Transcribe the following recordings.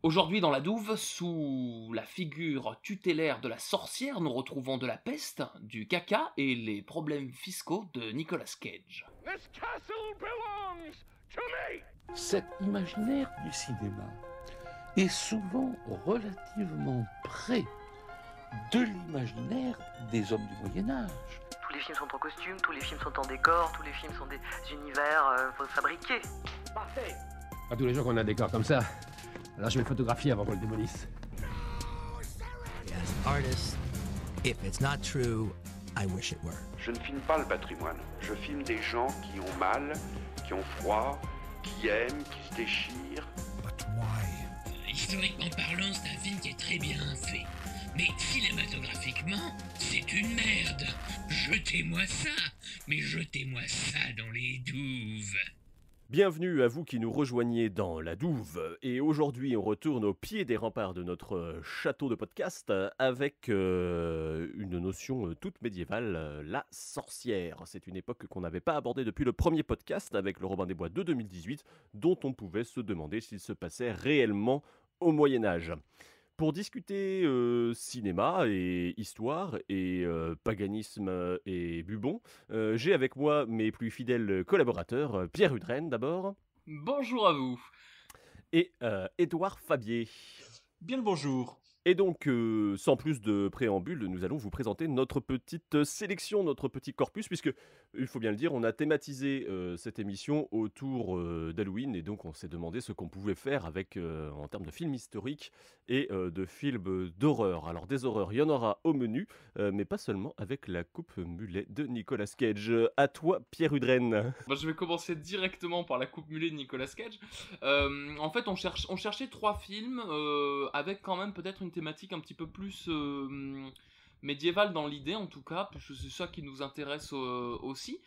Aujourd'hui dans la douve, sous la figure tutélaire de la sorcière, nous retrouvons de la peste, du caca et les problèmes fiscaux de Nicolas Cage. This castle belongs to me! Cet imaginaire du cinéma est souvent relativement près de l'imaginaire des hommes du Moyen-Âge. Tous les films sont en costume, tous les films sont en décor, tous les films sont des univers fabriqués. Parfait! Pas tous les jours qu'on a un décor comme ça. Alors je vais le photographier avant qu'on le démolisse. As an artist, if it's not true, I wish it were. Je ne filme pas le patrimoine. Je filme des gens qui ont mal, qui ont froid, qui aiment, qui se déchirent. But why? Historiquement parlant, c'est un film qui est très bien fait. Mais cinématographiquement, c'est une merde. Jetez-moi ça, mais jetez-moi ça dans les douves. Bienvenue à vous qui nous rejoignez dans la douve. Et aujourd'hui, on retourne au pied des remparts de notre château de podcast avec une notion toute médiévale, la sorcière. C'est une époque qu'on n'avait pas abordée depuis le premier podcast avec le Robin des Bois de 2018, dont on pouvait se demander s'il se passait réellement au Moyen-Âge. Pour discuter cinéma et histoire et paganisme et bubon, j'ai avec moi mes plus fidèles collaborateurs, Pierre Udren d'abord. Bonjour à vous. Et Édouard Fabier. Bien le bonjour. Et donc, sans plus de préambule, nous allons vous présenter notre petite sélection, notre petit corpus, puisque, il faut bien le dire, on a thématisé cette émission autour d'Halloween, et donc on s'est demandé ce qu'on pouvait faire avec, en termes de films historiques et de films d'horreur. Alors des horreurs, il y en aura au menu, mais pas seulement avec la coupe mulet de Nicolas Cage. À toi, Pierre Udren. Je vais commencer directement par la coupe mulet de Nicolas Cage. En fait, on cherchait trois films avec quand même peut-être une thématique un petit peu plus médiévale dans l'idée en tout cas, puisque c'est ça qui nous intéresse aussi.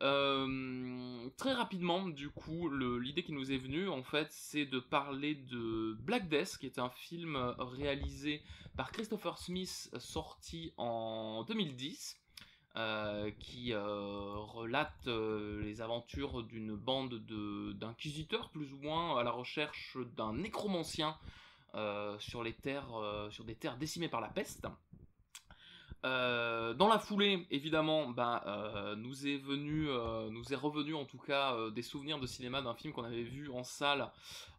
Très rapidement, du coup, l'idée qui nous est venue, en fait, c'est de parler de Black Death, qui est un film réalisé par Christopher Smith, sorti en 2010. Qui relate les aventures d'une bande d'inquisiteurs plus ou moins à la recherche d'un nécromancien sur des terres décimées par la peste. Dans la foulée, évidemment, nous est revenu en tout cas des souvenirs de cinéma d'un film qu'on avait vu en salle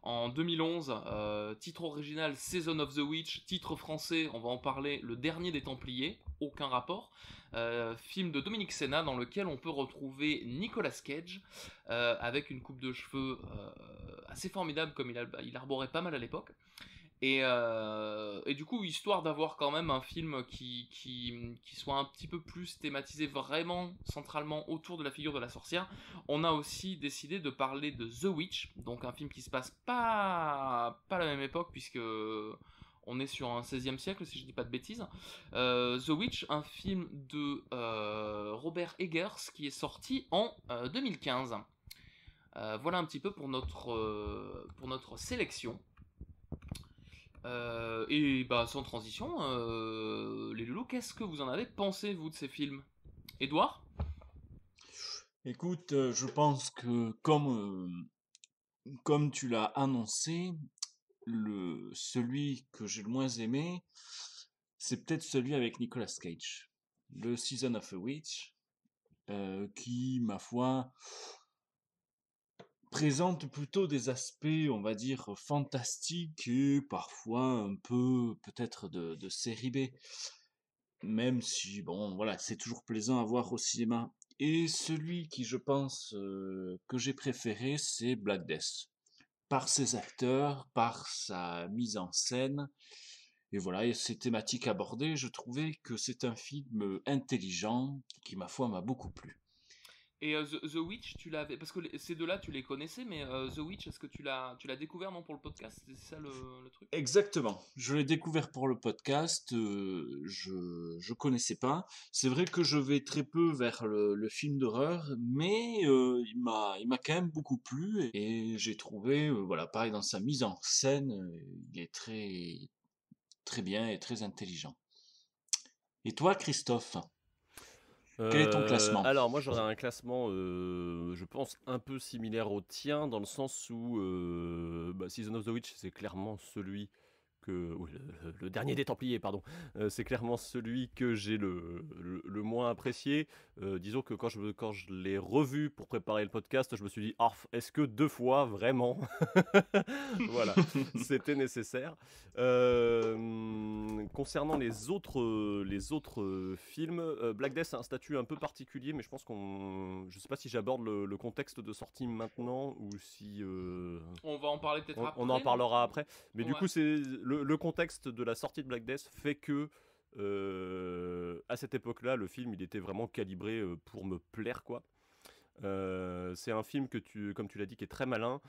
en 2011, titre original Season of the Witch, titre français, on va en parler, Le Dernier des Templiers, aucun rapport, film de Dominique Senna dans lequel on peut retrouver Nicolas Cage avec une coupe de cheveux assez formidable comme il arborait pas mal à l'époque. Et du coup, histoire d'avoir quand même un film qui soit un petit peu plus thématisé vraiment centralement autour de la figure de la sorcière, on a aussi décidé de parler de The Witch, donc un film qui se passe pas à la même époque puisque on est sur un 16e siècle si je dis pas de bêtises. The Witch, un film de Robert Eggers qui est sorti en 2015. Voilà un petit peu pour notre sélection. Sans transition, les loulous, qu'est-ce que vous en avez pensé, vous, de ces films? Édouard? Écoute, je pense que comme tu l'as annoncé, celui que j'ai le moins aimé, c'est peut-être celui avec Nicolas Cage, le Season of a Witch, qui, ma foi, présente plutôt des aspects, on va dire, fantastiques et parfois un peu peut-être de série B. Même si, bon, voilà, c'est toujours plaisant à voir au cinéma. Et celui qui, je pense, que j'ai préféré, c'est Black Death. Par ses acteurs, par sa mise en scène, et voilà, et ses thématiques abordées, je trouvais que c'est un film intelligent qui, ma foi, m'a beaucoup plu. Et The Witch, tu l'avais... Parce que ces deux-là, tu les connaissais, mais The Witch, est-ce que tu l'as découvert, non, pour le podcast? C'est ça le truc? Exactement. Je l'ai découvert pour le podcast, je connaissais pas. C'est vrai que je vais très peu vers le film d'horreur, mais il m'a quand même beaucoup plu et j'ai trouvé, voilà, pareil dans sa mise en scène, il est très, très bien et très intelligent. Et toi, Christophe? Quel est ton classement? Alors moi j'aurais un classement, je pense un peu similaire au tien, dans le sens où Season of the Witch c'est clairement celui que oui, le dernier des Templiers, pardon, c'est clairement celui que j'ai le moins apprécié. Disons que quand je l'ai revu pour préparer le podcast, je me suis dit ah, est-ce que 2 fois vraiment voilà, c'était nécessaire. Concernant les autres films, Black Death a un statut un peu particulier, mais je pense je sais pas si j'aborde le contexte de sortie maintenant ou si On va en parler peut-être après. on en parlera après. Mais du Ouais. coup, c'est le contexte de la sortie de Black Death fait que à cette époque-là, le film il était vraiment calibré pour me plaire, quoi. C'est un film comme tu l'as dit, qui est très malin,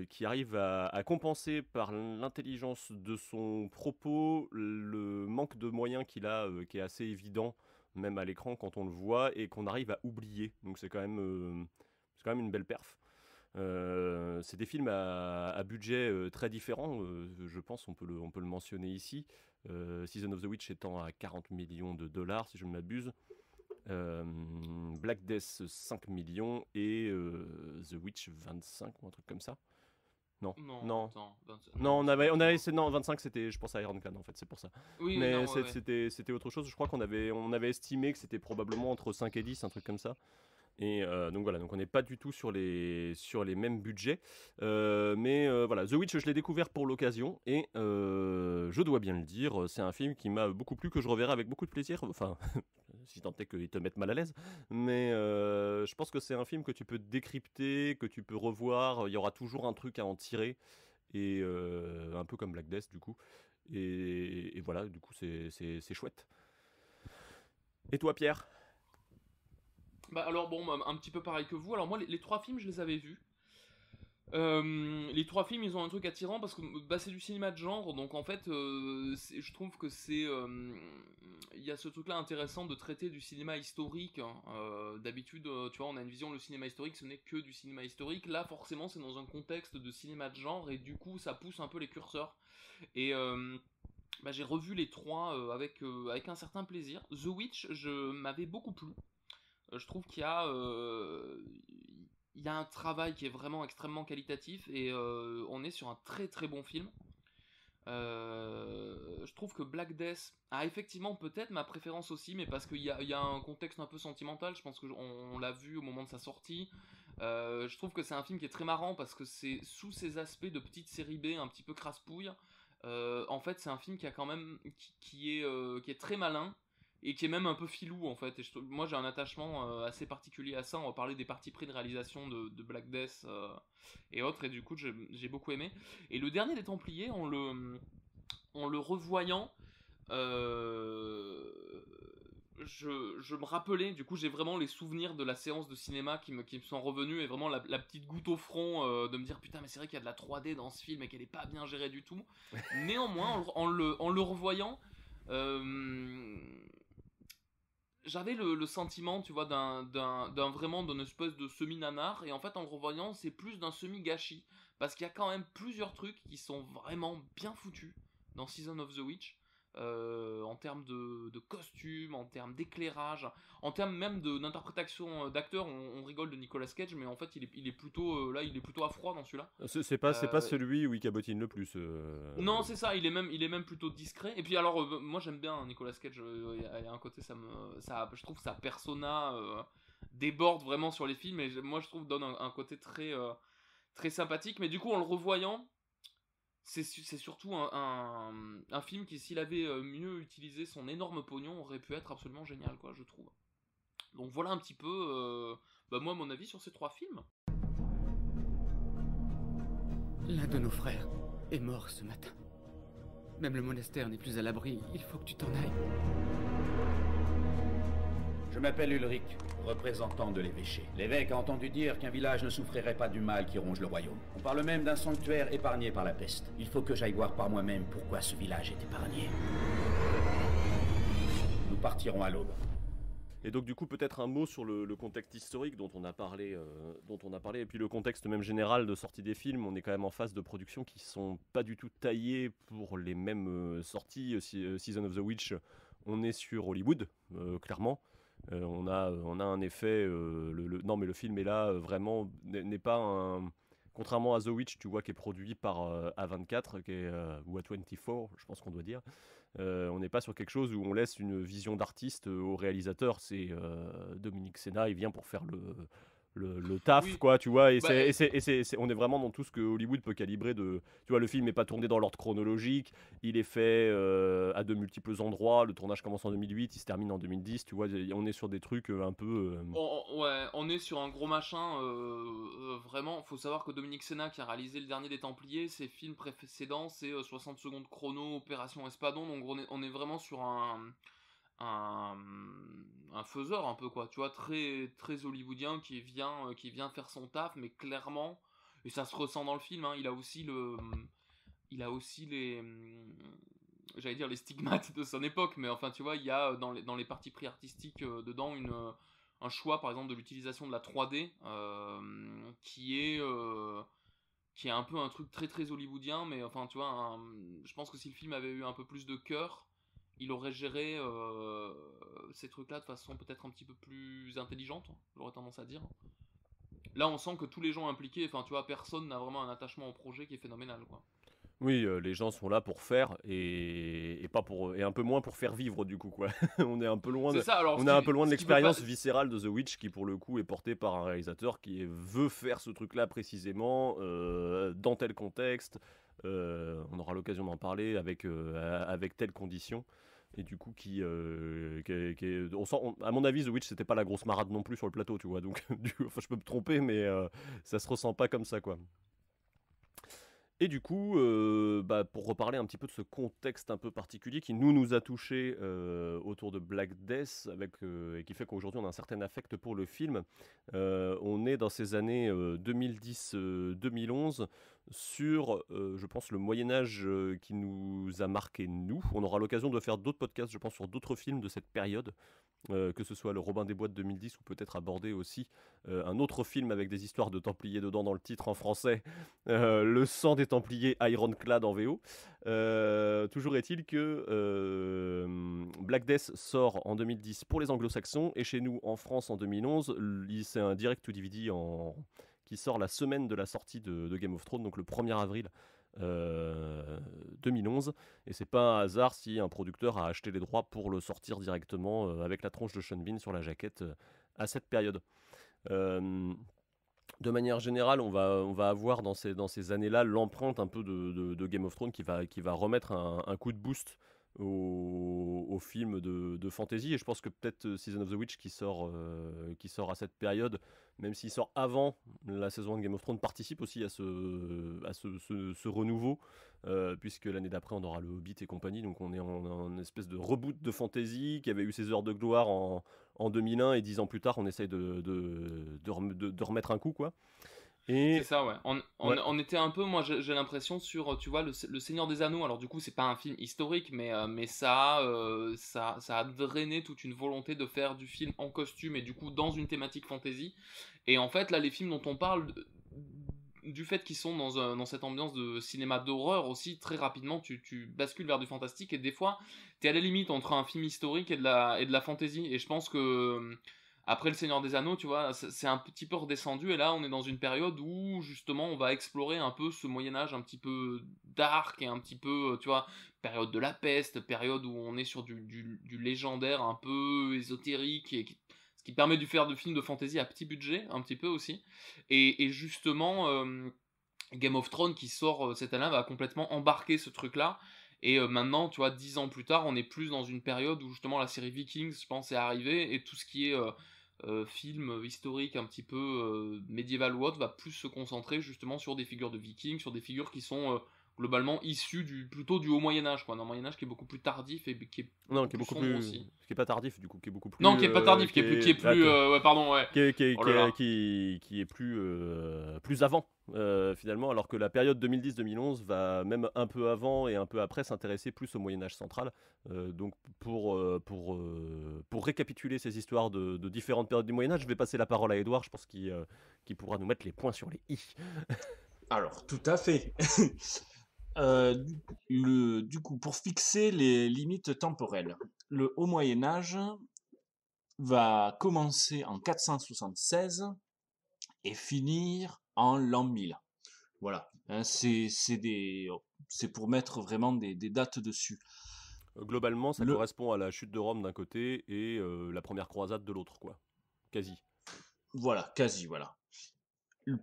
qui arrive à compenser par l'intelligence de son propos le manque de moyens qu'il a, qui est assez évident, même à l'écran quand on le voit, et qu'on arrive à oublier. Donc c'est quand même une belle perf. C'est des films à budget très différent, je pense on peut le mentionner ici. Season of the Witch étant à 40 millions de dollars si je ne m'abuse. Black Death 5 millions et The Witch 25 ou un truc comme ça. Non. Attends, 25, Non, on avait 25 c'était, je pense à Iron Can en fait, c'est pour ça. Oui, Mais non, ouais. c'était autre chose, je crois qu'on avait estimé que c'était probablement entre 5 et 10, un truc comme ça. Et donc voilà, donc on n'est pas du tout sur les mêmes budgets, mais voilà, The Witch je l'ai découvert pour l'occasion et je dois bien le dire, c'est un film qui m'a beaucoup plu, que je reverrai avec beaucoup de plaisir, enfin si tant est qu'il te mette mal à l'aise, mais je pense que c'est un film que tu peux décrypter, que tu peux revoir, il y aura toujours un truc à en tirer, et un peu comme Black Death du coup, et voilà, du coup c'est chouette. Et toi Pierre? Bah alors bon, un petit peu pareil que vous. Alors moi, les 3 films, je les avais vus. Les 3 films, ils ont un truc attirant parce que c'est du cinéma de genre, donc en fait, je trouve que il y a ce truc-là intéressant de traiter du cinéma historique. D'habitude, tu vois, on a une vision, le cinéma historique, ce n'est que du cinéma historique. Là, forcément, c'est dans un contexte de cinéma de genre et du coup, ça pousse un peu les curseurs. Et j'ai revu les 3 avec un certain plaisir. The Witch, m'avait beaucoup plu. Je trouve qu'il y a un travail qui est vraiment extrêmement qualitatif et on est sur un très très bon film. Je trouve que Black Death a effectivement peut-être ma préférence aussi, mais parce qu'il y a un contexte un peu sentimental. Je pense qu'on l'a vu au moment de sa sortie. Je trouve que c'est un film qui est très marrant parce que c'est sous ses aspects de petite série B un petit peu crasse-pouille. En fait, c'est un film qui a quand même qui est très malin. Et qui est même un peu filou en fait. Et moi j'ai un attachement assez particulier à ça. On va parler des parties pris de réalisation de Black Death et autres. Et du coup j'ai beaucoup aimé. Et le dernier des Templiers, en le revoyant, je me rappelais, du coup j'ai vraiment les souvenirs de la séance de cinéma qui me sont revenus. Et vraiment la petite goutte au front de me dire putain mais c'est vrai qu'il y a de la 3D dans ce film et qu'elle est pas bien gérée du tout. Néanmoins en le revoyant, j'avais le sentiment, tu vois, vraiment d'une espèce de semi-nanar, et en fait, en le revoyant, c'est plus d'un semi-gâchis, parce qu'il y a quand même plusieurs trucs qui sont vraiment bien foutus dans Season of the Witch, en termes de costumes, en termes d'éclairage, en termes même d'interprétation d'acteur. On rigole de Nicolas Cage, mais en fait, il est plutôt là, il est plutôt à froid dans celui-là. C'est pas celui où il cabotine le plus. Non, c'est ça, il est même plutôt discret. Et puis alors, moi j'aime bien Nicolas Cage, il y a un côté, je trouve que sa persona déborde vraiment sur les films, et moi je trouve donne un côté très, très sympathique. Mais du coup, en le revoyant, c'est surtout un film qui, s'il avait mieux utilisé son énorme pognon, aurait pu être absolument génial, quoi, je trouve. Donc voilà un petit peu, moi, mon avis sur ces 3 films. L'un de nos frères est mort ce matin. Même le monastère n'est plus à l'abri, il faut que tu t'en ailles. Je m'appelle Ulrich, représentant de l'évêché. L'évêque a entendu dire qu'un village ne souffrirait pas du mal qui ronge le royaume. On parle même d'un sanctuaire épargné par la peste. Il faut que j'aille voir par moi-même pourquoi ce village est épargné. Nous partirons à l'aube. Et donc du coup peut-être un mot sur le contexte historique dont on a parlé, et puis le contexte même général de sortie des films. On est quand même en phase de production qui sont pas du tout taillées pour les mêmes sorties. Season of the Witch, on est sur Hollywood, clairement. On a un effet. Non, mais le film est là, vraiment, n'est pas un. Contrairement à The Witch, tu vois, qui est produit par A24 ou A24, je pense qu'on doit dire. On n'est pas sur quelque chose où on laisse une vision d'artiste au réalisateur. C'est Dominique Sena, il vient pour faire le taf, Oui. quoi, tu vois, et, Bah, on est vraiment dans tout ce que Hollywood peut calibrer de, tu vois, le film n'est pas tourné dans l'ordre chronologique, il est fait à de multiples endroits, le tournage commence en 2008, il se termine en 2010, tu vois, on est sur des trucs un peu... Ouais, on est sur un gros machin. Vraiment, faut savoir que Dominique Sena, qui a réalisé le dernier des Templiers, ses films précédents, c'est 60 secondes chrono, Opération Espadon. Donc on est vraiment sur un faiseur un peu, quoi. Tu vois, très très hollywoodien qui vient faire son taf, mais clairement, et ça se ressent dans le film. Hein, il a aussi les j'allais dire les stigmates de son époque, mais enfin tu vois, il y a dans les parties pris artistiques dedans un choix par exemple de l'utilisation de la 3D qui est un peu un truc très très hollywoodien, mais enfin tu vois, je pense que si le film avait eu un peu plus de cœur, il aurait géré ces trucs-là de façon peut-être un petit peu plus intelligente, j'aurais tendance à dire. Là on sent que tous les gens impliqués, enfin tu vois, personne n'a vraiment un attachement au projet qui est phénoménal, quoi. Oui, les gens sont là pour faire et pas pour et un peu moins pour faire vivre du coup, quoi. On est un peu loin C'est de, ça, alors on est un peu loin de ce qui peut l'expérience pas- viscérale de The Witch qui pour le coup est portée par un réalisateur qui veut faire ce truc-là précisément dans tel contexte. On aura l'occasion d'en parler avec telles conditions. Et du coup, à mon avis, The Witch, c'était pas la grosse marade non plus sur le plateau, tu vois. Donc, enfin, je peux me tromper, mais ça se ressent pas comme ça, quoi. Et du coup, pour reparler un petit peu de ce contexte un peu particulier qui nous a touché autour de Black Death, et qui fait qu'aujourd'hui on a un certain affect pour le film, on est dans ces années 2010-2011 sur, je pense, le Moyen-Âge qui nous a marqué, nous. On aura l'occasion de faire d'autres podcasts, je pense, sur d'autres films de cette période. Que ce soit le Robin des Bois de 2010 ou peut-être aborder aussi un autre film avec des histoires de Templiers dedans dans le titre en français, Le sang des Templiers Ironclad en VO. Toujours est-il que Black Death sort en 2010 pour les anglo-saxons et chez nous en France en 2011, c'est un direct to DVD qui sort la semaine de la sortie de Game of Thrones, donc le 1er avril 2011, et c'est pas un hasard si un producteur a acheté les droits pour le sortir directement avec la tronche de Sean Bean sur la jaquette à cette période. De manière générale, on va avoir dans ces années-là l'empreinte un peu de Game of Thrones qui va remettre un coup de boost au film de fantasy, et je pense que peut-être Season of the Witch qui sort à cette période, même s'il sort avant la saison 1 de Game of Thrones, participe aussi à ce renouveau, puisque l'année d'après on aura le Hobbit et compagnie, donc on est en espèce de reboot de fantasy qui avait eu ses heures de gloire en 2001, et 10 ans plus tard on essaye de remettre un coup, quoi. Et... C'est ça, ouais. On était un peu, moi j'ai l'impression, sur, tu vois, le Seigneur des Anneaux. Alors du coup, c'est pas un film historique, mais ça a drainé toute une volonté de faire du film en costume et du coup dans une thématique fantasy. Et en fait, là, les films dont on parle, du fait qu'ils sont dans cette ambiance de cinéma d'horreur aussi, très rapidement, tu bascules vers du fantastique, et des fois, t'es à la limite entre un film historique et de la fantasy. Et je pense que... Après le Seigneur des Anneaux, tu vois, c'est un petit peu redescendu, et là on est dans une période où justement on va explorer un peu ce Moyen-Âge un petit peu dark et un petit peu, tu vois, période de la peste, période où on est sur du légendaire un peu ésotérique, ce qui permet de faire de films de fantasy à petit budget, un petit peu aussi. Et justement, Game of Thrones qui sort cette année va complètement embarquer ce truc-là. Et maintenant, tu vois, 10 ans plus tard, on est plus dans une période où justement la série Vikings, je pense, est arrivée, et tout ce qui est film historique un petit peu médiéval ou autre va plus se concentrer justement sur des figures de Vikings, sur des figures qui sont globalement issues plutôt du haut Moyen-Âge, quoi, d'un Moyen-Âge qui est beaucoup plus tardif et qui est beaucoup sombre aussi. Qui est pas tardif, du coup, qui est beaucoup plus... Non, qui est pas tardif, qui est plus... ouais, pardon, ouais. Qui est plus avant, finalement, alors que la période 2010-2011 va même un peu avant et un peu après s'intéresser plus au Moyen-Âge central. Donc pour récapituler ces histoires de différentes périodes du Moyen-Âge, je vais passer la parole à Edouard, je pense qu'il pourra nous mettre les points sur les i. Alors, tout à fait. Du coup, pour fixer les limites temporelles, le Haut Moyen-Âge va commencer en 476 et finir en l'an 1000. Voilà, hein, c'est pour mettre vraiment des dates dessus. Globalement, ça correspond à la chute de Rome d'un côté et la première croisade de l'autre, quoi. Quasi. Voilà, quasi, voilà.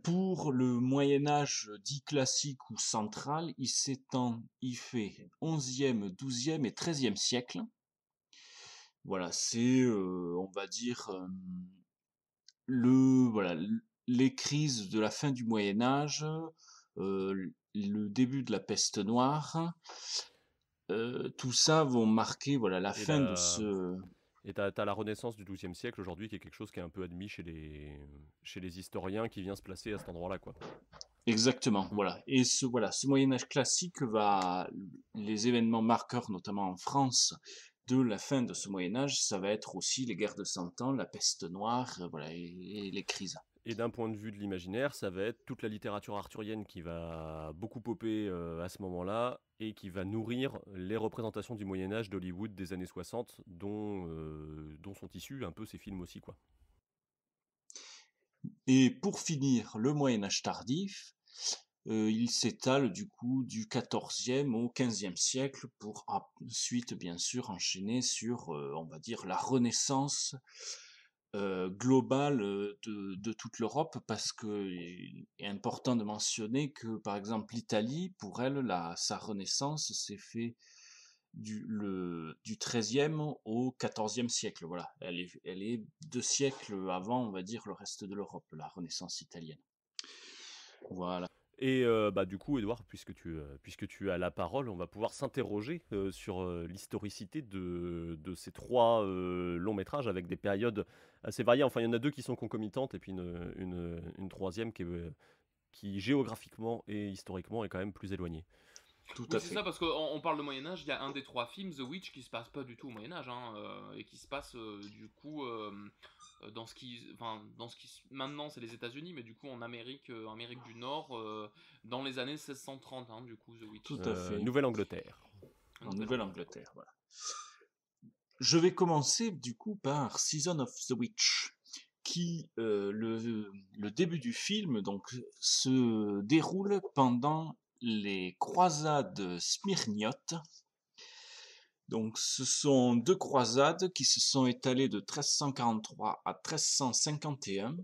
Pour le Moyen-Âge dit classique ou central, il fait 11e, 12e et 13e siècle. Voilà, c'est, on va dire, les crises de la fin du Moyen-Âge, le début de la peste noire, tout ça vont marquer la fin de ce... Et t'as la Renaissance du XIIe siècle aujourd'hui qui est quelque chose qui est un peu admis chez les historiens qui vient se placer à cet endroit-là, quoi. Exactement, voilà. Et ce Moyen-Âge classique les événements marqueurs, notamment en France, de la fin de ce Moyen-Âge, ça va être aussi les guerres de 100 ans, la peste noire, et les crises. Et d'un point de vue de l'imaginaire, ça va être toute la littérature arthurienne qui va beaucoup popper à ce moment-là et qui va nourrir les représentations du Moyen-Âge d'Hollywood des années 60 dont sont issus un peu ces films aussi, quoi. Et pour finir, le Moyen-Âge tardif, il s'étale du coup du XIVe au XVe siècle pour ensuite bien sûr enchaîner sur, on va dire, la Renaissance globale de toute l'Europe, parce que est important de mentionner que par exemple l'Italie, pour elle, sa Renaissance s'est fait du XIIIe au XIVe siècle. Voilà, elle est 2 siècles avant, on va dire, le reste de l'Europe, la Renaissance italienne. Voilà. Et du coup, Edouard, puisque tu as la parole, on va pouvoir s'interroger sur l'historicité de ces 3 longs métrages avec des périodes assez variées. Enfin, il y en a 2 qui sont concomitantes et puis une troisième qui géographiquement et historiquement est quand même plus éloignée. Tout à fait. C'est ça, parce qu'on parle de Moyen-Âge, il y a un des 3 films, The Witch, qui se passe pas du tout au Moyen-Âge, et qui se passe du coup dans ce qui maintenant c'est les États-Unis, mais du coup en Amérique du Nord, dans les années 1630, du coup, The Witch. Tout à fait. Nouvelle-Angleterre. En Nouvelle-Angleterre, voilà. Je vais commencer du coup par Season of the Witch, qui, le début du film, donc, se déroule pendant les croisades smyrniotes. Donc, ce sont 2 croisades qui se sont étalées de 1343 à 1351,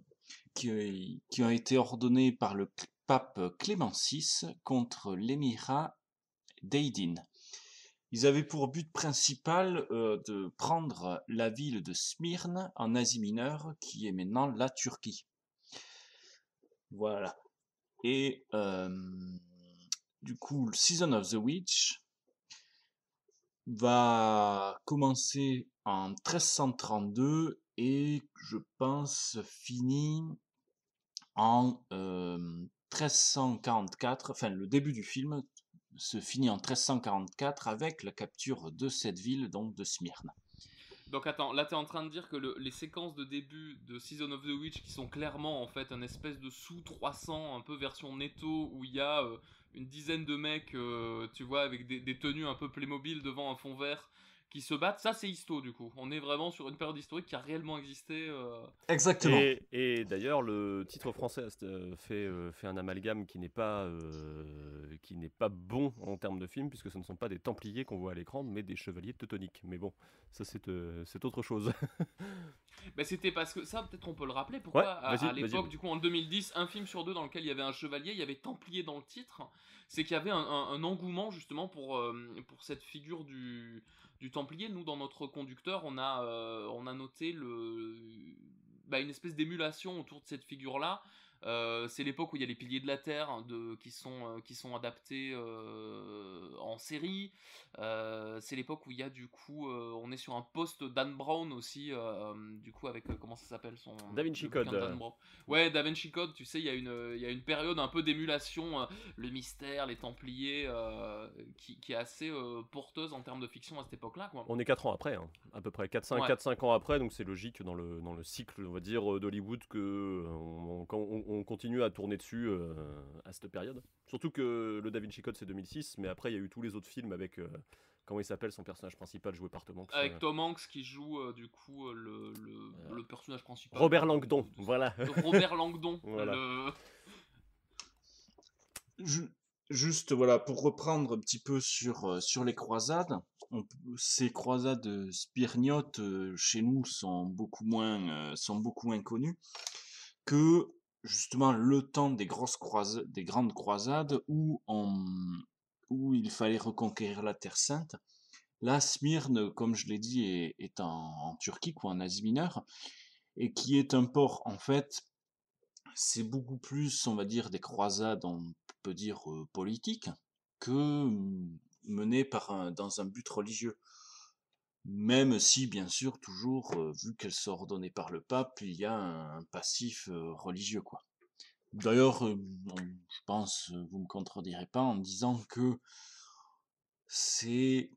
qui ont été ordonnées par le pape Clément VI contre l'émirat d'Aydin. Ils avaient pour but principal de prendre la ville de Smyrne en Asie mineure, qui est maintenant la Turquie. Voilà. Et du coup, le Season of the Witch va commencer en 1332 et je pense finit en 1344, enfin le début du film se finit en 1344 avec la capture de cette ville, donc de Smyrne. Donc attends, là t'es en train de dire que les séquences de début de Season of the Witch, qui sont clairement en fait un espèce de sous 300, un peu version netto, où il y a une dizaine de mecs, tu vois, avec des tenues un peu Playmobil devant un fond vert, qui se battent, ça c'est histo du coup. On est vraiment sur une période historique qui a réellement existé. Exactement. Et d'ailleurs, le titre français fait un amalgame qui n'est pas bon en termes de film, puisque ce ne sont pas des Templiers qu'on voit à l'écran, mais des chevaliers teutoniques. Mais bon, ça c'est autre chose. Bah, c'était parce que ça, peut-être on peut le rappeler, pourquoi ouais, à l'époque, du coup en 2010, un film sur 2 dans lequel il y avait un chevalier, il y avait Templier dans le titre, c'est qu'il y avait un engouement justement pour cette figure du Templier. Nous, dans notre conducteur, on a noté une espèce d'émulation autour de cette figure-là. C'est l'époque où il y a les Piliers de la Terre qui sont adaptés en série. C'est l'époque où il y a du coup on est sur un post Dan Brown aussi, du coup avec comment ça s'appelle son Da Vinci Code. Ouais, Da Vinci Code, tu sais, il y a une période un peu d'émulation, le mystère, les Templiers, qui est assez porteuse en termes de fiction à cette époque-là, quoi. On est 4 ans après, à peu près 4-5 ans après, donc c'est logique dans le cycle, on va dire, d'Hollywood que on continue à tourner dessus à cette période. Surtout que le Da Vinci Code c'est 2006, mais après il y a eu tous les autres films avec Comment il s'appelle son personnage principal joué par Tom Hanks Avec Tom Hanks qui joue du coup le personnage principal. Robert Langdon, voilà. Robert Langdon. Voilà. Juste voilà, pour reprendre un petit peu sur les croisades, ces croisades spirgnotes chez nous sont beaucoup moins connues que justement le temps des grandes croisades où il fallait reconquérir la Terre Sainte. Là, Smyrne, comme je l'ai dit, est en Turquie, quoi, en Asie mineure, et qui est un port, en fait, c'est beaucoup plus, on va dire, des croisades, on peut dire, politiques, que menées dans un but religieux. Même si, bien sûr, toujours, vu qu'elles sont ordonnées par le pape, il y a un passif religieux, quoi. D'ailleurs, je pense, vous me contredirez pas en disant que c'est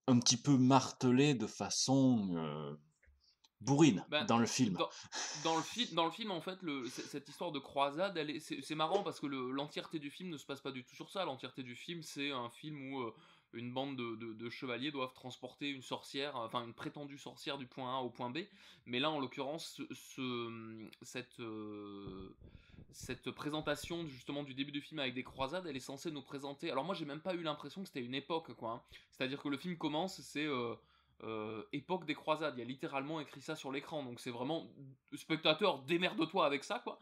un petit peu martelé de façon bourrine dans le film. Dans le film, en fait, cette histoire de croisade, c'est marrant parce que l'entièreté du film ne se passe pas du tout sur ça. L'entièreté du film, c'est un film où une bande de chevaliers doivent transporter une sorcière, enfin une prétendue sorcière du point A au point B. Mais là, en l'occurrence, cette présentation justement du début du film avec des croisades, elle est censée nous présenter. Alors moi, j'ai même pas eu l'impression que c'était une époque, quoi. Hein. C'est-à-dire que le film commence, c'est époque des croisades. Il y a littéralement écrit ça sur l'écran, donc c'est vraiment spectateur, démerde-toi avec ça, quoi.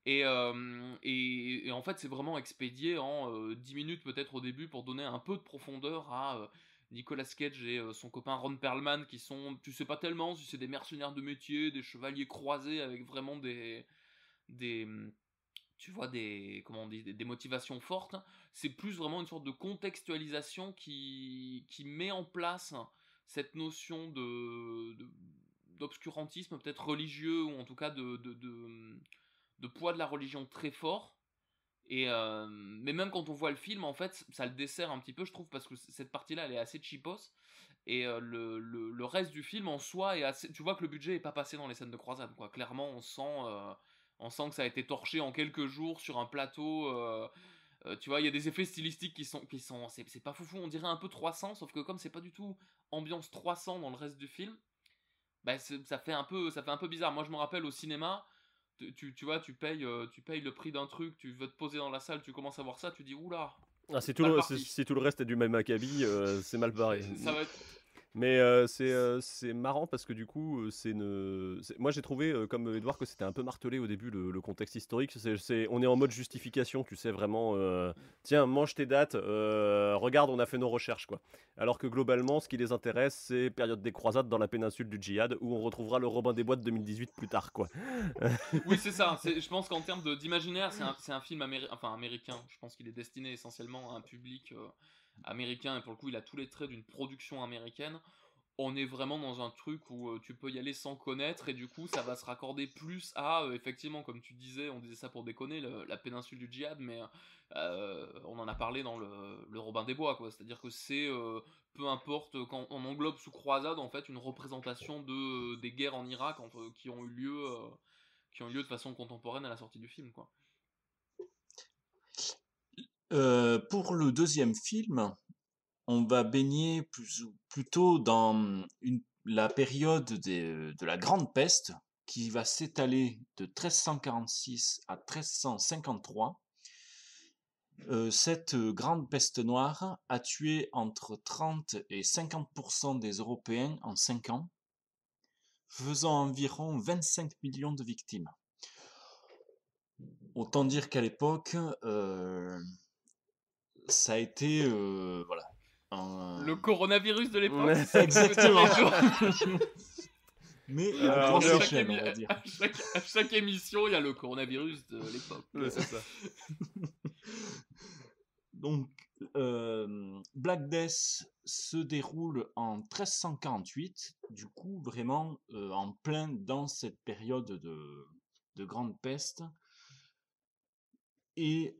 Et en fait, c'est vraiment expédié en 10 minutes peut-être au début pour donner un peu de profondeur à Nicolas Cage et son copain Ron Perlman qui sont, tu sais pas tellement si c'est des mercenaires de métier, des chevaliers croisés avec vraiment des tu vois, comment on dit, des motivations fortes. C'est plus vraiment une sorte de contextualisation qui met en place cette notion d'obscurantisme, peut-être religieux, ou en tout cas de poids de la religion très fort. Mais même quand on voit le film, en fait, ça le dessert un petit peu, je trouve, parce que cette partie-là, elle est assez cheapos. Et le reste du film, en soi, est assez... Tu vois que le budget est pas passé dans les scènes de croisade, quoi. Clairement, on sent que ça a été torché en quelques jours sur un plateau. Tu vois, il y a des effets stylistiques qui sont c'est pas foufou, on dirait un peu 300, sauf que comme c'est pas du tout ambiance 300 dans le reste du film, bah ça fait un peu bizarre. Moi, je me rappelle au cinéma, tu vois, tu payes le prix d'un truc, tu veux te poser dans la salle, tu commences à voir ça, tu dis oula. Si tout le reste est du même acabit, c'est mal barré. Ça va être... Mais c'est marrant parce que du coup, moi j'ai trouvé, comme Edouard, que c'était un peu martelé au début le contexte historique. On est en mode justification, tu sais, vraiment, tiens, mange tes dates, regarde, on a fait nos recherches, quoi. Alors que globalement, ce qui les intéresse, c'est période des croisades dans la péninsule du djihad, où on retrouvera le Robin des Bois de 2018 plus tard, quoi. Oui, c'est ça. Je pense qu'en termes d'imaginaire, c'est un film américain. Je pense qu'il est destiné essentiellement à un public américain, et pour le coup il a tous les traits d'une production américaine. On est vraiment dans un truc où tu peux y aller sans connaître, et du coup ça va se raccorder plus à effectivement, comme tu disais, on disait ça pour déconner, la péninsule du djihad, mais on en a parlé dans le Robin des Bois, quoi. C'est-à-dire que c'est peu importe, quand on englobe sous croisade en fait une représentation des guerres en Irak qui ont eu lieu de façon contemporaine à la sortie du film, quoi. Pour le deuxième film, on va baigner plutôt dans la période de la Grande Peste, qui va s'étaler de 1346 à 1353. Cette Grande Peste noire a tué entre 30 et 50% des Européens en 5 ans, faisant environ 25 millions de victimes. Autant dire qu'à l'époque, ça a été voilà. Le coronavirus de l'époque. Exactement. Mais à chaque émission, il y a le coronavirus de l'époque. Ouais, c'est ça. Donc, Black Death se déroule en 1348, du coup vraiment en plein dans cette période de grande peste. Et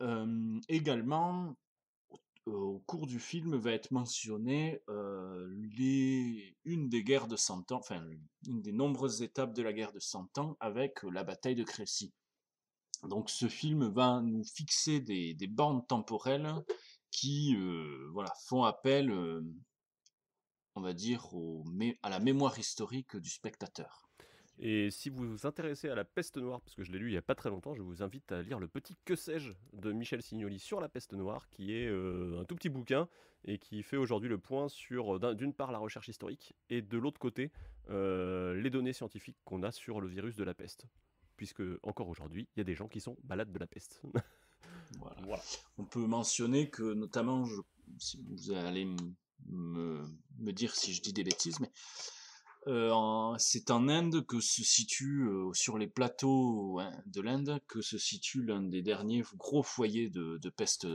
également, au cours du film va être mentionné une des guerres de 100 ans, enfin une des nombreuses étapes de la guerre de 100 ans avec la bataille de Crécy. Donc ce film va nous fixer des bornes temporelles qui voilà, font appel on va dire, à la mémoire historique du spectateur. Et si vous vous intéressez à la peste noire, parce que je l'ai lu il n'y a pas très longtemps, je vous invite à lire le petit Que sais-je de Michel Signoli sur la peste noire, qui est un tout petit bouquin et qui fait aujourd'hui le point sur, d'une part, la recherche historique et de l'autre côté, les données scientifiques qu'on a sur le virus de la peste. Puisque, encore aujourd'hui, il y a des gens qui sont malades de la peste. Voilà. On peut mentionner que, notamment, si vous allez me dire si je dis des bêtises, mais c'est en Inde que se situe, sur les plateaux de l'Inde, que se situe l'un des derniers gros foyers de peste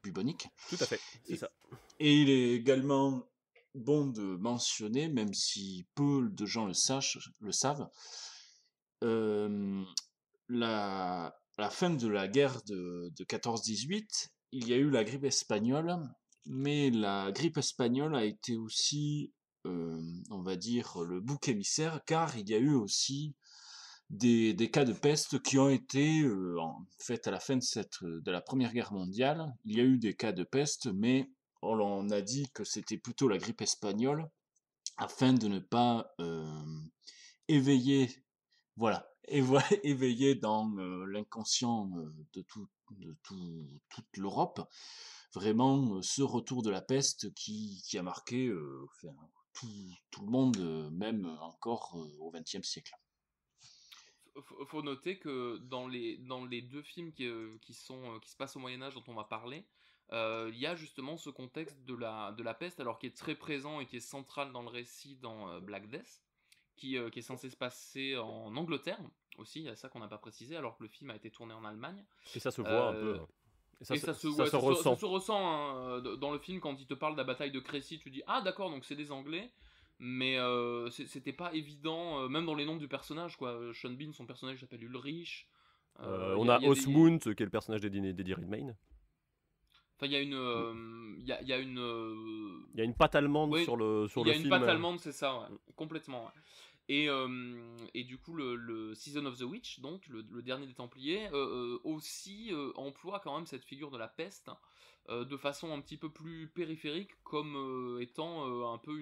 bubonique. Tout à fait, c'est ça. Et il est également bon de mentionner, même si peu de gens le savent, la fin de la guerre de 14-18, il y a eu la grippe espagnole, mais la grippe espagnole a été aussi, on va dire, le bouc émissaire, car il y a eu aussi des cas de peste qui ont été, en fait, à la fin de la Première Guerre mondiale, il y a eu des cas de peste, mais on a dit que c'était plutôt la grippe espagnole, afin de ne pas éveiller dans l'inconscient de toute l'Europe, vraiment ce retour de la peste qui a marqué tout le monde, même encore au XXe siècle. Faut noter que dans les deux films qui se passent au Moyen-Âge dont on va parler, il y a justement ce contexte de la peste, alors qui est très présent et qui est central dans le récit dans Black Death, qui est censé se passer en Angleterre aussi, il y a ça qu'on n'a pas précisé, alors que le film a été tourné en Allemagne. Et ça se voit un peu. Et ça se ressent. Ça se ressent dans le film quand il te parle de la bataille de Crécy, tu dis ah d'accord, donc c'est des Anglais, mais c'était pas évident, même dans les noms du personnage quoi. Sean Bean, son personnage s'appelle Ulrich. On a Osmund qui est le personnage d'Eddie Redmayne. Enfin, il y a une patte allemande sur le film. Il y a une patte allemande, c'est ça, ouais, complètement. Ouais. Et du coup, le Season of the Witch, donc le dernier des Templiers, aussi emploie quand même cette figure de la peste de façon un petit peu plus périphérique, comme étant un peu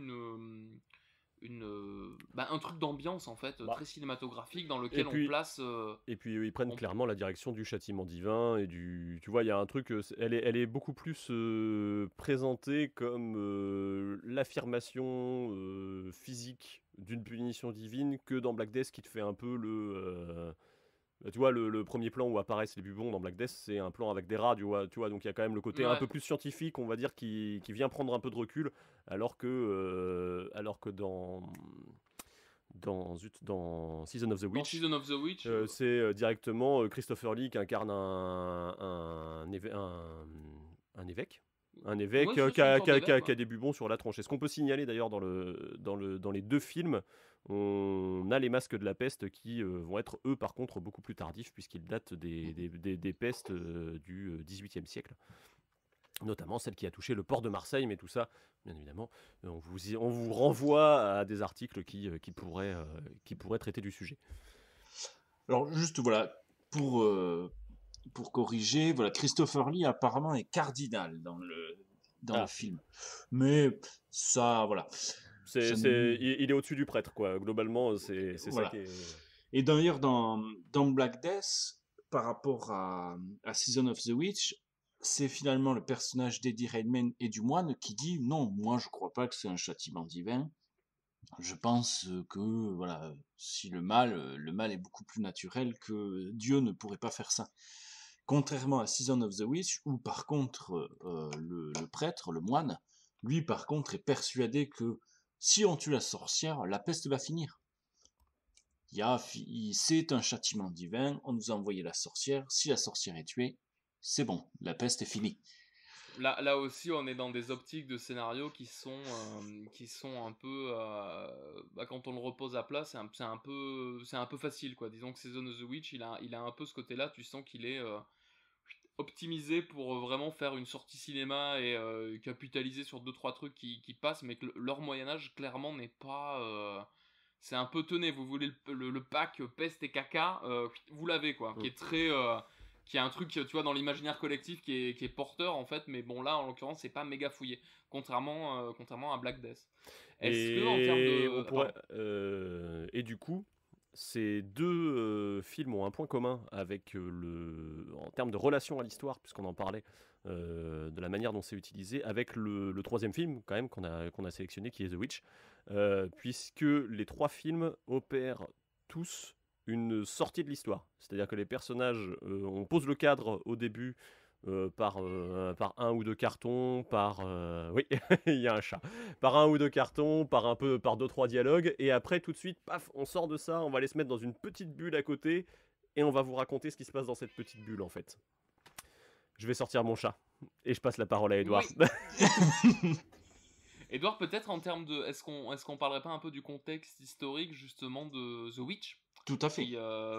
un truc d'ambiance en fait, très cinématographique dans lequel on place. Et puis ils prennent clairement la direction du châtiment divin et du. Tu vois, il y a un truc. Elle est beaucoup plus présentée comme l'affirmation physique d'une punition divine que dans Black Death qui te fait un peu le. Tu vois, le premier plan où apparaissent les bubons dans Black Death, c'est un plan avec des rats, tu vois, donc il y a quand même le côté un peu plus scientifique, on va dire, qui vient prendre un peu de recul, alors que dans Season of the Witch, c'est directement Christopher Lee qui incarne un évêque. Un évêque qui a des bubons sur la tronche. Et ce qu'on peut signaler d'ailleurs dans les deux films, on a les masques de la peste qui vont être eux par contre beaucoup plus tardifs puisqu'ils datent des pestes du XVIIIe siècle. Notamment celle qui a touché le port de Marseille, mais tout ça, bien évidemment, on vous renvoie à des articles qui pourraient traiter du sujet. Alors juste voilà, pour corriger, voilà, Christopher Lee apparemment est cardinal dans le film. Mais ça, voilà. Il est au-dessus du prêtre, quoi. Globalement, c'est voilà. Ça qui est... Et d'ailleurs, dans Black Death, par rapport à Season of the Witch, c'est finalement le personnage d'Eddie Redmayne et du moine qui dit « Non, moi je crois pas que c'est un châtiment divin. Je pense que, voilà, si le mal est beaucoup plus naturel, que Dieu ne pourrait pas faire ça. » Contrairement à Season of the Witch, où par contre le prêtre, le moine, lui par contre est persuadé que si on tue la sorcière, la peste va finir. C'est un châtiment divin, on nous a envoyé la sorcière, si la sorcière est tuée, c'est bon, la peste est finie. Là aussi, on est dans des optiques de scénario qui sont un peu, quand on le repose à plat, c'est un peu facile, quoi. Disons que Season of the Witch, il a un peu ce côté-là, tu sens qu'il est optimisé pour vraiment faire une sortie cinéma et capitaliser sur 2-3 trucs qui passent, mais que leur Moyen-Âge, clairement, n'est pas... c'est un peu, tenez, vous voulez le pack peste et caca, vous l'avez, quoi, qui est un truc, tu vois, dans l'imaginaire collectif qui est porteur en fait, mais bon là en l'occurrence c'est pas méga fouillé, contrairement à Black Death. Est-ce que en termes de... on pourrait, et du coup, ces deux films ont un point commun avec en termes de relation à l'histoire, puisqu'on en parlait, de la manière dont c'est utilisé, avec le troisième film quand même qu'on a sélectionné, qui est The Witch, puisque les trois films opèrent tous une sortie de l'histoire. C'est-à-dire que les personnages, on pose le cadre au début par un ou deux cartons, oui, il y a un chat, par un ou deux cartons, par deux trois dialogues, et après tout de suite, paf, on sort de ça, on va aller se mettre dans une petite bulle à côté, et on va vous raconter ce qui se passe dans cette petite bulle en fait. Je vais sortir mon chat, et je passe la parole à Edouard. Oui. Edouard, peut-être en termes de... Est-ce qu'on parlerait pas un peu du contexte historique justement de The Witch ? Tout à fait.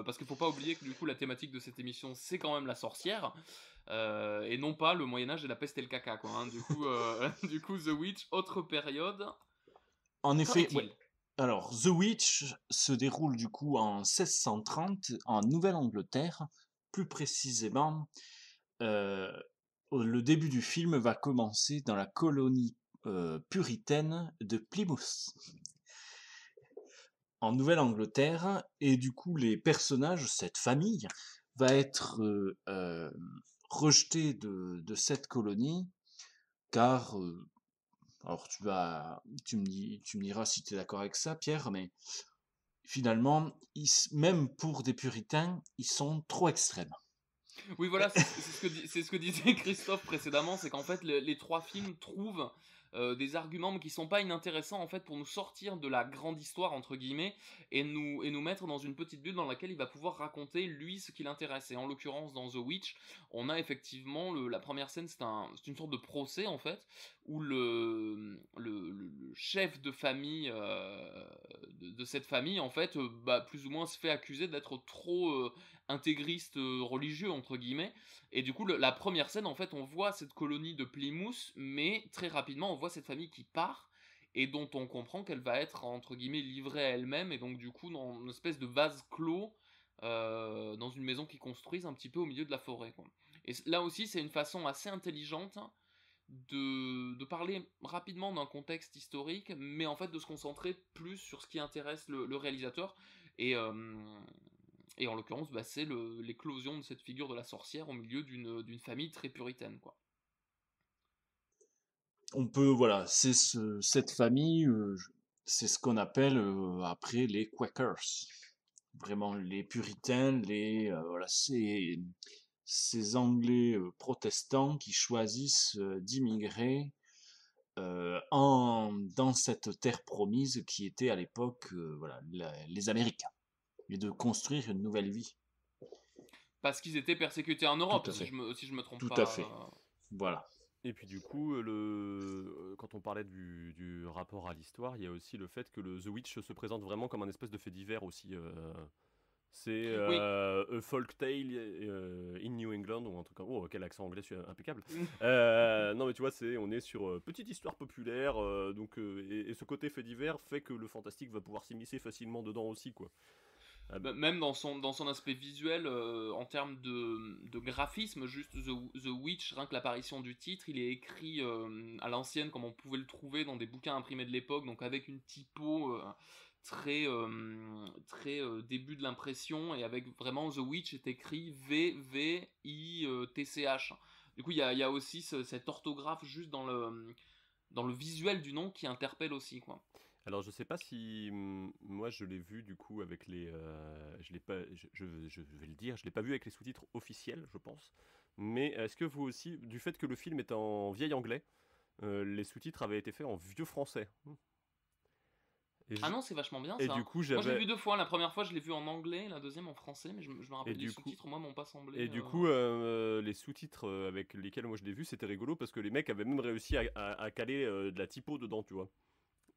Parce qu'il faut pas oublier que du coup la thématique de cette émission c'est quand même la sorcière, et non pas le Moyen-Âge et la peste et le caca, quoi, hein. Du coup The Witch, autre période. En effet, ouais. Alors The Witch se déroule du coup en 1630 en Nouvelle-Angleterre, plus précisément. Le début du film va commencer dans la colonie puritaine de Plymouth, en Nouvelle-Angleterre, et du coup les personnages, cette famille, va être rejetée de cette colonie, car, alors tu me diras si tu es d'accord avec ça, Pierre, mais finalement, même pour des puritains, ils sont trop extrêmes. Oui, voilà, c'est ce que disait Christophe précédemment, c'est qu'en fait les trois films trouvent des arguments qui sont pas inintéressants en fait pour nous sortir de la grande histoire entre guillemets et nous mettre dans une petite bulle dans laquelle il va pouvoir raconter lui ce qui l'intéresse. Et en l'occurrence dans The Witch, on a effectivement la première scène, c'est une sorte de procès en fait où le chef de famille de cette famille en fait plus ou moins se fait accuser d'être trop intégriste religieux entre guillemets, et du coup la première scène en fait on voit cette colonie de Plymouth, mais très rapidement on voit cette famille qui part et dont on comprend qu'elle va être entre guillemets livrée à elle-même, et donc du coup dans une espèce de vase clos dans une maison qu'ils construisent un petit peu au milieu de la forêt, quoi. Et là aussi c'est une façon assez intelligente de parler rapidement d'un contexte historique, mais en fait de se concentrer plus sur ce qui intéresse le réalisateur, et en l'occurrence, c'est l'éclosion de cette figure de la sorcière au milieu d'une famille très puritaine, quoi. On peut, voilà, cette famille, c'est ce qu'on appelle après les Quakers. Vraiment, les puritains, voilà, ces Anglais protestants qui choisissent d'immigrer dans cette terre promise qui était à l'époque voilà, les Américains, et de construire une nouvelle vie. Parce qu'ils étaient persécutés en Europe, si je me trompe pas. Tout à fait. Voilà. Et puis du coup, quand on parlait du rapport à l'histoire, il y a aussi le fait que The Witch se présente vraiment comme un espèce de fait divers aussi. C'est a folk tale in New England, ou un truc comme... Oh, quel accent anglais, c'est impeccable. Non mais tu vois, on est sur petite histoire populaire, donc, et ce côté fait divers fait que le fantastique va pouvoir s'immiscer facilement dedans aussi, quoi. Même dans son aspect visuel, en termes de graphisme, juste The Witch, rien que l'apparition du titre, il est écrit à l'ancienne comme on pouvait le trouver dans des bouquins imprimés de l'époque, donc avec une typo très début de l'impression, et avec vraiment The Witch est écrit V-V-I-T-C-H. Du coup il y a aussi cette orthographe juste dans le visuel du nom qui interpelle aussi, quoi. Alors je sais pas si moi je l'ai vu du coup avec les je l'ai pas, je vais le dire, je l'ai pas vu avec les sous-titres officiels, je pense, mais est-ce que vous aussi, du fait que le film est en vieil anglais, les sous-titres avaient été faits en vieux français? Ah non, c'est vachement bien et ça. Du coup, moi j'ai vu deux fois, la première fois je l'ai vu en anglais, la deuxième en français, mais je me rappelle les sous-titres, moi m'ont pas semblé. Et du coup, les sous-titres avec lesquels moi je l'ai vu, c'était rigolo parce que les mecs avaient même réussi à caler de la typo dedans, tu vois.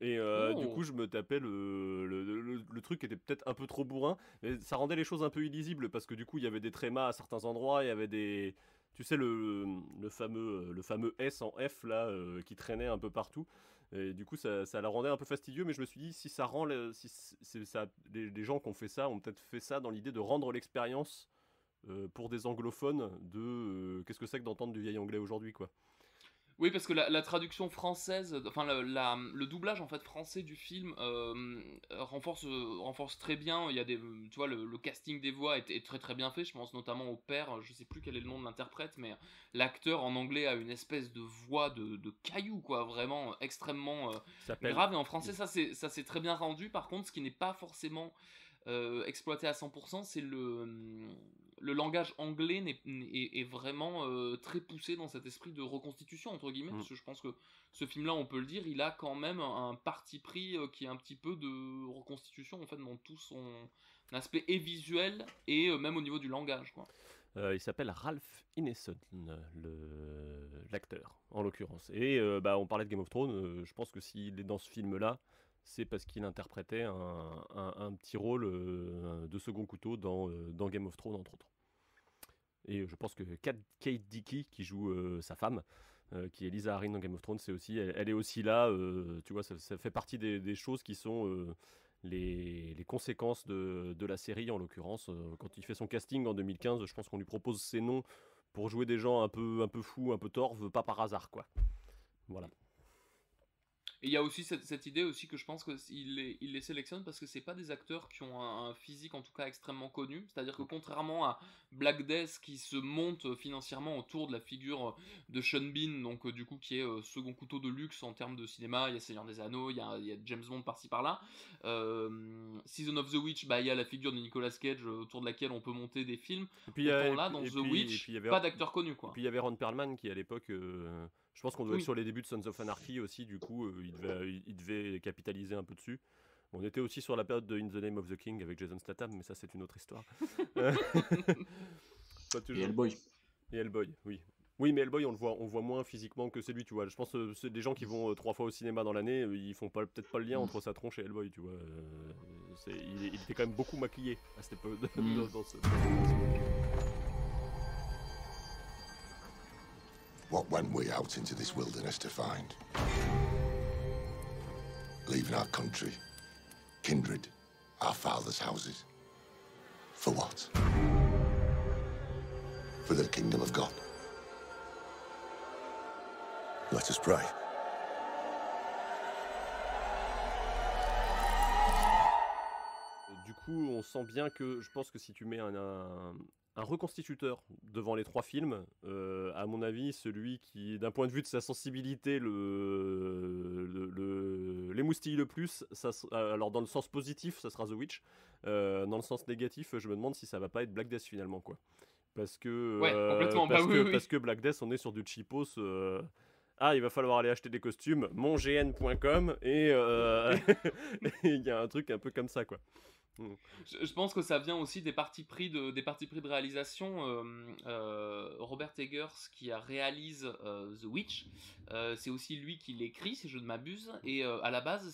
Et du coup, je me tapais le truc qui était peut-être un peu trop bourrin, mais ça rendait les choses un peu illisibles parce que du coup, il y avait des trémas à certains endroits, il y avait des... Tu sais, le fameux S en F là qui traînait un peu partout. Et du coup, ça la rendait un peu fastidieux, mais je me suis dit, si ça rend... les gens qui ont fait ça ont peut-être fait ça dans l'idée de rendre l'expérience pour des anglophones de qu'est-ce que c'est que d'entendre du vieil anglais aujourd'hui, quoi. Oui, parce que la traduction française, enfin le doublage en fait français du film renforce très bien. Il y a tu vois, le casting des voix est très très bien fait. Je pense notamment au père, je sais plus quel est le nom de l'interprète, mais l'acteur en anglais a une espèce de voix de caillou, quoi, vraiment extrêmement grave. Et en français, ça c'est très bien rendu. Par contre, ce qui n'est pas forcément exploité à 100%, c'est le langage anglais est vraiment très poussé dans cet esprit de reconstitution, entre guillemets, parce que je pense que ce film-là, on peut le dire, il a quand même un parti pris qui est un petit peu de reconstitution, en fait, dans tout son aspect et visuel et même au niveau du langage, quoi. Il s'appelle Ralph Ineson, l'acteur, en l'occurrence. Et on parlait de Game of Thrones, je pense que s'il est dans ce film-là, c'est parce qu'il interprétait un petit rôle de second couteau dans Game of Thrones, entre autres. Et je pense que Kate Dickie, qui joue sa femme, qui est Lisa Arryn dans Game of Thrones, elle est aussi là, tu vois, ça fait partie des choses qui sont les conséquences de la série, en l'occurrence. Quand il fait son casting en 2015, je pense qu'on lui propose ces noms pour jouer des gens un peu fous, un peu torves, pas par hasard, quoi. Voilà. Et il y a aussi cette idée aussi que je pense qu'il les sélectionne parce que c'est pas des acteurs qui ont un physique en tout cas extrêmement connu. C'est-à-dire que contrairement à Black Death qui se monte financièrement autour de la figure de Sean Bean, donc du coup qui est second couteau de luxe en termes de cinéma, il y a Seigneur des Anneaux, il y a James Bond par-ci par-là. Season of the Witch, il y a la figure de Nicolas Cage autour de laquelle on peut monter des films. Et puis, dans The Witch, pas d'acteurs connus, quoi. Et puis il y avait Ron Perlman qui à l'époque... je pense qu'on doit être sur les débuts de Sons of Anarchy aussi, du coup, il devait capitaliser un peu dessus. On était aussi sur la période de In the Name of the King avec Jason Statham, mais ça c'est une autre histoire. Et Hellboy. Et Hellboy, oui. Oui, mais Hellboy, on le voit moins physiquement que c'est lui, tu vois. Je pense que c'est des gens qui vont 3 fois au cinéma dans l'année, ils font peut-être pas le lien entre sa tronche et Hellboy, tu vois. Il était quand même beaucoup maquillé à cette époque. What went we out into this wilderness to find? Leaving our country, kindred, our fathers' houses. For what? For the kingdom of God. Let us pray. Du coup, on sent bien que, je pense que si tu mets un reconstituteur devant les 3 films, à mon avis, celui qui, d'un point de vue de sa sensibilité, l'émoustille le plus, alors dans le sens positif, ça sera The Witch. Dans le sens négatif, je me demande si ça va pas être Black Death finalement, quoi. Parce que, complètement. Parce que Black Death, on est sur du cheapos. Il va falloir aller acheter des costumes, mongn.com, et il y a un truc un peu comme ça, quoi. Je pense que ça vient aussi des partis pris de réalisation. Robert Eggers qui réalise The Witch, c'est aussi lui qui l'écrit si je ne m'abuse, et à la base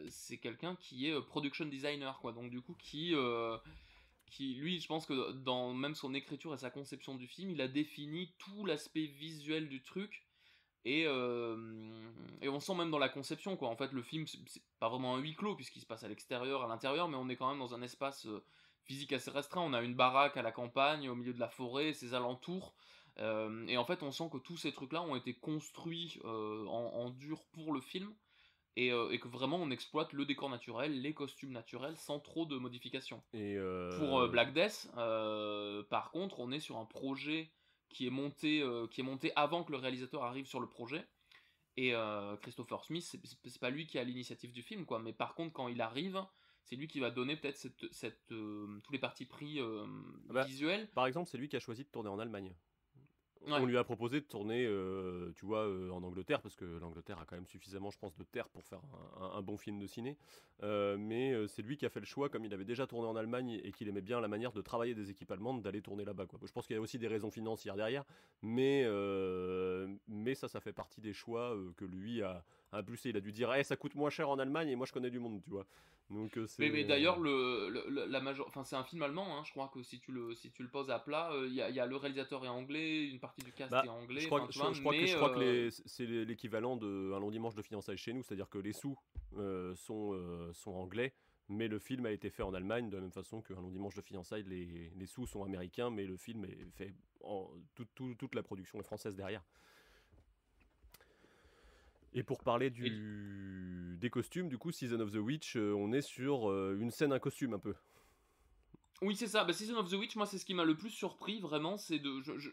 c'est quelqu'un qui est production designer, quoi. Donc du coup qui lui, je pense que dans même son écriture et sa conception du film, il a défini tout l'aspect visuel du truc. Et on sent même dans la conception, quoi. En fait, le film, c'est pas vraiment un huis clos, puisqu'il se passe à l'extérieur, à l'intérieur, mais on est quand même dans un espace physique assez restreint. On a une baraque à la campagne, au milieu de la forêt, ses alentours. Et en fait, on sent que tous ces trucs-là ont été construits en dur pour le film. Et que vraiment, on exploite le décor naturel, les costumes naturels, sans trop de modifications. Pour Black Death, par contre, on est sur un projet qui est monté avant que le réalisateur arrive sur le projet, et Christopher Smith, c'est pas lui qui a l'initiative du film, quoi, mais par contre quand il arrive, c'est lui qui va donner peut-être tous les partis pris visuels. Par exemple, c'est lui qui a choisi de tourner en Allemagne. Ouais. On lui a proposé de tourner, tu vois, en Angleterre, parce que l'Angleterre a quand même suffisamment, je pense, de terre pour faire un bon film de ciné. Mais c'est lui qui a fait le choix, comme il avait déjà tourné en Allemagne et qu'il aimait bien la manière de travailler des équipes allemandes, d'aller tourner là-bas, quoi. Je pense qu'il y a aussi des raisons financières derrière, mais ça fait partie des choix que lui a impulsé. Il a dû dire, ça coûte moins cher en Allemagne et moi je connais du monde, tu vois. Donc, mais d'ailleurs, c'est un film allemand, hein. Je crois que si tu le poses à plat, il y a le réalisateur est anglais, une partie du cast est anglais. Je crois que c'est l'équivalent d'un long dimanche de fiançailles chez nous, c'est-à-dire que les sous sont anglais, Mais le film a été fait en Allemagne, de la même façon qu'un long dimanche de fiançailles, les sous sont américains, mais le film est fait toute la production est française derrière. Et pour parler des costumes, du coup, Season of the Witch, on est sur une scène, un costume un peu. Oui, c'est ça. Season of the Witch, moi, c'est ce qui m'a le plus surpris, vraiment.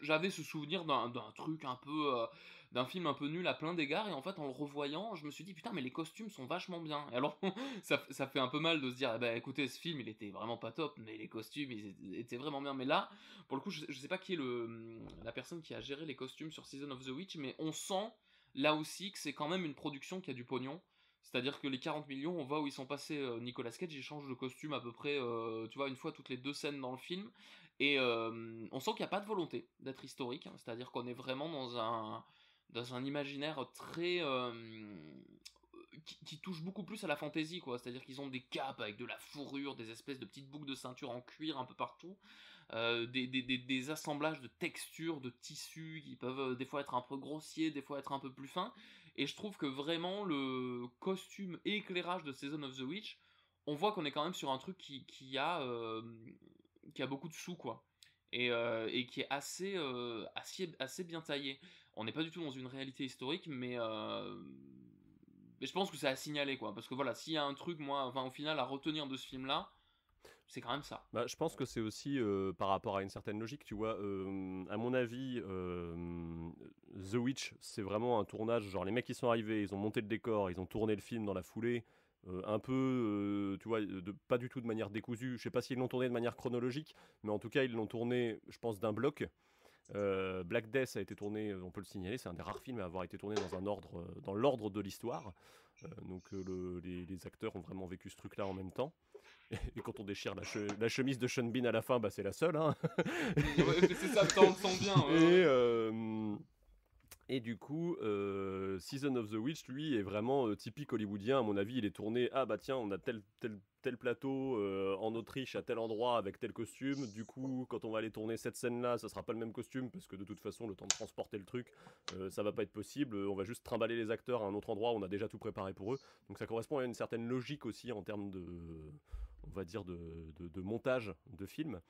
J'avais ce souvenir d'un truc un peu. D'un film un peu nul à plein d'égards, et en fait, en le revoyant, je me suis dit, putain, mais les costumes sont vachement bien. Et alors, ça fait un peu mal de se dire, écoutez, ce film, il était vraiment pas top, mais les costumes, ils étaient vraiment bien. Mais là, pour le coup, je sais pas qui est la personne qui a géré les costumes sur Season of the Witch, mais on sent, là aussi, que c'est quand même une production qui a du pognon. C'est-à-dire que les 40 millions, on voit où ils sont passés. Nicolas Cage, il change de costume à peu près, tu vois, une fois toutes les 2 scènes dans le film. Et on sent qu'il n'y a pas de volonté d'être historique. Hein, c'est-à-dire qu'on est vraiment dans un imaginaire très... qui touche beaucoup plus à la fantaisie, quoi. C'est-à-dire qu'ils ont des capes avec de la fourrure, des espèces de petites boucles de ceinture en cuir un peu partout. Des assemblages de textures, de tissus qui peuvent des fois être un peu grossiers, des fois être un peu plus fins. Et je trouve que vraiment le costume et éclairage de Season of the Witch, on voit qu'on est quand même sur un truc qui a beaucoup de sous, quoi. Et qui est assez bien taillé. On n'est pas du tout dans une réalité historique, mais je pense que c'est à signaler, quoi. Parce que voilà, s'il y a un truc, au final, à retenir de ce film-là, c'est quand même ça. Je pense que c'est aussi par rapport à une certaine logique, tu vois. À mon avis, The Witch, c'est vraiment un tournage, genre les mecs qui sont arrivés, ils ont monté le décor, ils ont tourné le film dans la foulée, un peu, tu vois, pas du tout de manière décousue. Je sais pas s'ils l'ont tourné de manière chronologique, mais en tout cas, ils l'ont tourné, je pense, d'un bloc. Black Death a été tourné, on peut le signaler, c'est un des rares films à avoir été tourné dans l'ordre de l'histoire. Donc les acteurs ont vraiment vécu ce truc-là en même temps. Et quand on déchire la chemise de Sean Bean à la fin, c'est la seule. Hein. Ouais, c'est ça, on le sent bien. Ouais. Et du coup, Season of the Witch, lui, est vraiment typique hollywoodien. À mon avis, il est tourné, tiens, on a tel plateau en Autriche à tel endroit avec tel costume. Du coup, quand on va aller tourner cette scène-là, ça sera pas le même costume parce que de toute façon, le temps de transporter le truc, ça va pas être possible. On va juste trimballer les acteurs à un autre endroit. On a déjà tout préparé pour eux. Donc ça correspond à une certaine logique aussi en termes on va dire de montage de film.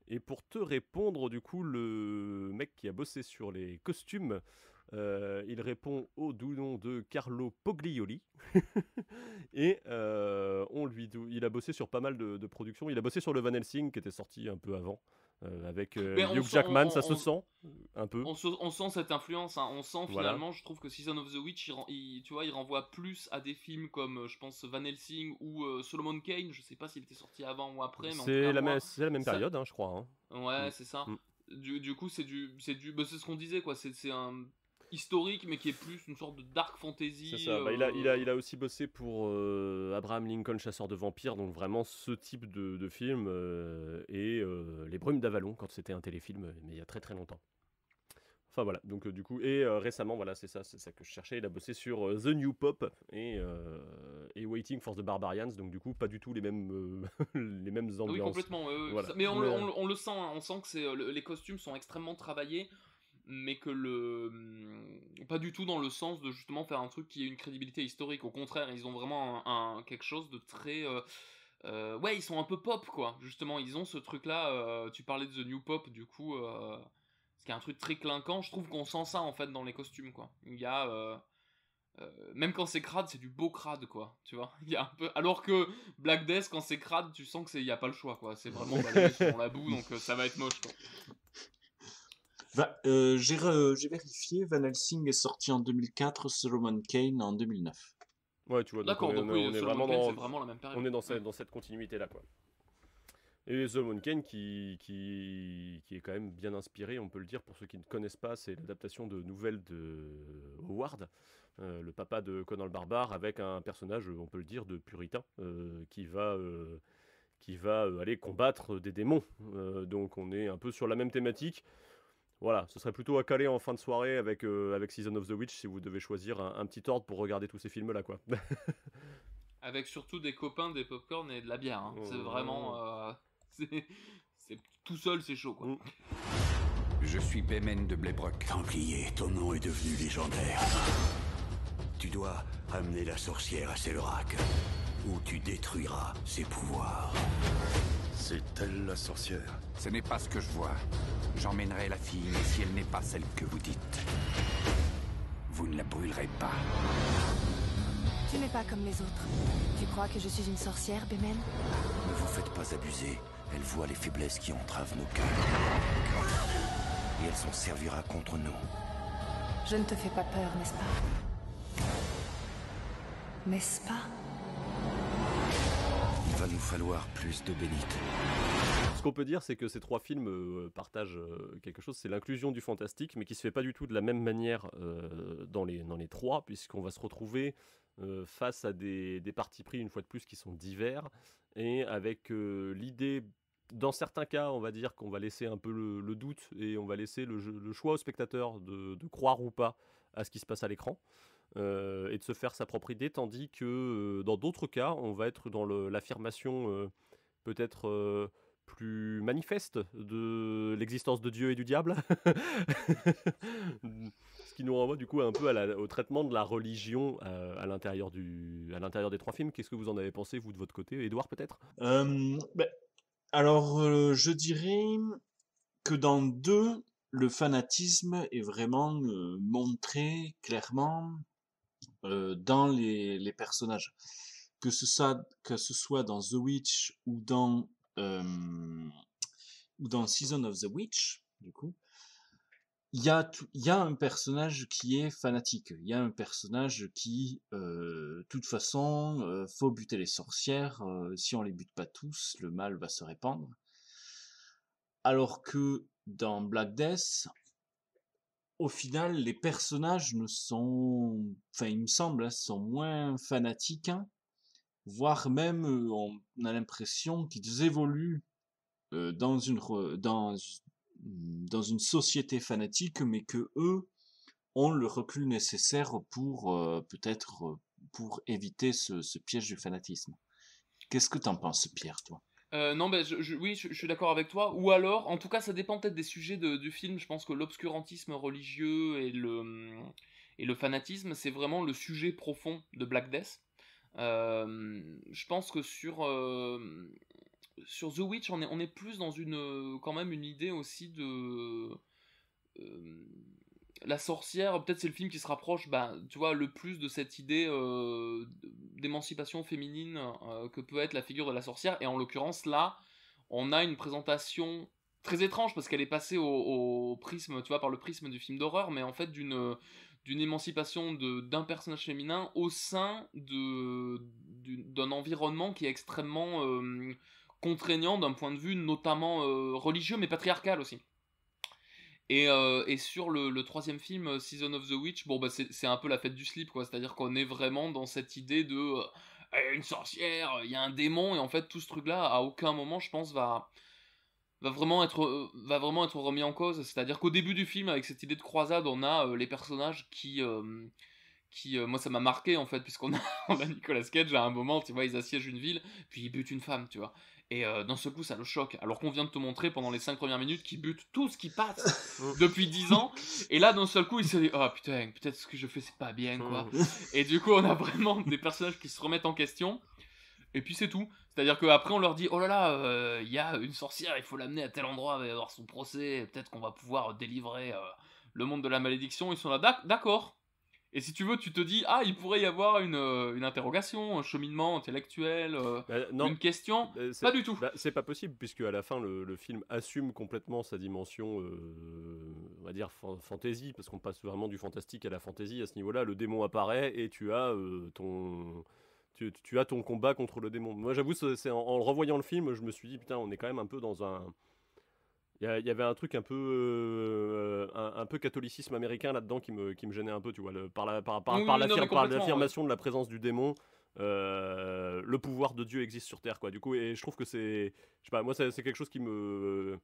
Et pour te répondre, du coup, le mec qui a bossé sur les costumes, il répond au doux nom de Carlo Poglioli. Et il a bossé sur pas mal de productions. Il a bossé sur le Van Helsing qui était sorti un peu avant. Avec Hugh Jackman, ça se sent un peu. On sent cette influence, hein. On sent finalement, je trouve que Season of the Witch, il renvoie plus à des films comme, je pense, Van Helsing ou Solomon Kane. Je sais pas s'il était sorti avant ou après. Mais c'est la même période, hein, je crois. Hein. Ouais, c'est ça. Du coup, c'est ce qu'on disait, quoi. C'est un historique, mais qui est plus une sorte de dark fantasy. C'est ça. Il a aussi bossé pour Abraham Lincoln, chasseur de vampires, donc vraiment ce type de film, et Les Brumes d'Avalon, quand c'était un téléfilm, mais il y a très très longtemps. Enfin voilà, donc du coup, et récemment, voilà, c'est ça que je cherchais, il a bossé sur The New Pop et Waiting for the Barbarians, donc du coup, pas du tout les mêmes ambiances. Oui, complètement, voilà. Mais on le sent, hein, on sent que les costumes sont extrêmement travaillés, mais que pas du tout dans le sens de justement faire un truc qui ait une crédibilité historique. Au contraire, ils ont vraiment quelque chose de très... ils sont un peu pop, quoi. Justement, ils ont ce truc-là. Tu parlais de The New Pop, du coup... ce qui est un truc très clinquant. Je trouve qu'on sent ça, en fait, dans les costumes, quoi. Il y a... même quand c'est crade, c'est du beau crade, quoi. Tu vois, il y a un peu... Alors que Black Death, quand c'est crade, tu sens qu'il n'y a pas le choix, quoi. C'est vraiment balayé sur la boue, donc ça va être moche, quoi. J'ai vérifié, Van Helsing est sorti en 2004, Solomon Kane en 2009. Ouais, tu vois, d'accord, donc on est vraiment la même période. On est dans cette continuité-là, quoi. Et Solomon Kane qui est quand même bien inspiré, on peut le dire, pour ceux qui ne connaissent pas, c'est l'adaptation de nouvelles de Howard, le papa de Conan le Barbare, avec un personnage, on peut le dire, de puritain, qui va aller combattre des démons. Donc on est un peu sur la même thématique. Voilà, ce serait plutôt à caler en fin de soirée avec Season of the Witch si vous devez choisir un petit ordre pour regarder tous ces films-là, quoi. Avec surtout des copains, des popcorn et de la bière. Hein. C'est vraiment... c'est tout seul, c'est chaud, quoi. Je suis Bémen de Blaybrock. Templier, ton nom est devenu légendaire. Tu dois amener la sorcière à Sellerak. ou tu détruiras ses pouvoirs. C'est elle la sorcière? Ce n'est pas ce que je vois. J'emmènerai la fille, mais si elle n'est pas celle que vous dites, vous ne la brûlerez pas. Tu n'es pas comme les autres. Tu crois que je suis une sorcière, Bemen? Ne vous faites pas abuser. Elle voit les faiblesses qui entravent nos cœurs. Et elle s'en servira contre nous. Je ne te fais pas peur, n'est-ce pas? N'est-ce pas? Il va nous falloir plus de bénites. Ce qu'on peut dire, c'est que ces trois films partagent quelque chose, c'est l'inclusion du fantastique, mais qui se fait pas du tout de la même manière dans les trois, puisqu'on va se retrouver face à des partis pris, une fois de plus, qui sont divers, et avec l'idée, dans certains cas, on va dire qu'on va laisser un peu le doute, et on va laisser le choix au spectateur de croire ou pas à ce qui se passe à l'écran. Et de se faire sa propre idée, tandis que dans d'autres cas, on va être dans l'affirmation peut-être plus manifeste de l'existence de Dieu et du diable. Ce qui nous renvoie du coup un peu au traitement de la religion à l'intérieur des trois films. Qu'est-ce que vous en avez pensé, vous, de votre côté? Édouard, peut-être? Alors, je dirais que dans deux, le fanatisme est vraiment montré clairement dans les personnages. Que ce soit dans The Witch ou dans Season of the Witch, du coup, il y a un personnage qui est fanatique. Il y a un personnage qui, de toute façon, faut buter les sorcières. Si on les bute pas tous, le mal va se répandre. Alors que dans Black Death, au final, les personnages il me semble, sont moins fanatiques, hein, voire même on a l'impression qu'ils évoluent dans une société fanatique, mais que eux ont le recul nécessaire pour peut-être pour éviter ce piège du fanatisme. Qu'est-ce que t'en penses, Pierre, toi? Non, oui, je suis d'accord avec toi. Ou alors, en tout cas, ça dépend peut-être des sujets du film. Je pense que l'obscurantisme religieux et le fanatisme, c'est vraiment le sujet profond de Black Death. Je pense que sur The Witch, on est plus dans quand même une idée aussi de la sorcière. Peut-être c'est le film qui se rapproche, tu vois, le plus de cette idée d'émancipation féminine que peut être la figure de la sorcière. Et en l'occurrence, là, on a une présentation très étrange parce qu'elle est passée au prisme, tu vois, par le prisme du film d'horreur, mais en fait d'une émancipation d'un personnage féminin au sein d'un environnement qui est extrêmement contraignant d'un point de vue notamment religieux, mais patriarcal aussi. Et sur le troisième film, Season of the Witch, c'est un peu la fête du slip, quoi. C'est-à-dire qu'on est vraiment dans cette idée de une sorcière, il y a un démon, et en fait tout ce truc-là, à aucun moment, je pense, va vraiment être remis en cause. C'est-à-dire qu'au début du film, avec cette idée de croisade, on a les personnages qui moi ça m'a marqué en fait, puisqu'on a Nicolas Cage à un moment, tu vois, ils assiègent une ville, puis ils butent une femme, tu vois. Et d'un seul coup, ça le choque. Alors qu'on vient de te montrer pendant les 5 premières minutes qu'il bute tout ce qui passe depuis 10 ans. Et là, d'un seul coup, il se dit oh putain, peut-être ce que je fais, c'est pas bien, quoi. Et du coup, on a vraiment des personnages qui se remettent en question. Et puis c'est tout. C'est-à-dire qu'après, on leur dit oh là là, il y a une sorcière, il faut l'amener à tel endroit, il va y avoir son procès. Peut-être qu'on va pouvoir délivrer le monde de la malédiction. Ils sont là, d'accord. Et si tu veux, tu te dis, il pourrait y avoir une interrogation, un cheminement intellectuel, une question. Pas du tout. C'est pas possible, puisque à la fin, le film assume complètement sa dimension, on va dire, fantasy, parce qu'on passe vraiment du fantastique à la fantasy à ce niveau-là. Le démon apparaît et tu as ton combat contre le démon. Moi, j'avoue, en revoyant le film, je me suis dit, putain, on est quand même un peu dans un... Il y avait un truc un peu catholicisme américain là-dedans qui me gênait un peu, tu vois, par l'affirmation de la présence du démon, le pouvoir de Dieu existe sur Terre, quoi. Du coup, et je trouve que c'est, je sais pas, moi c'est quelque chose qui me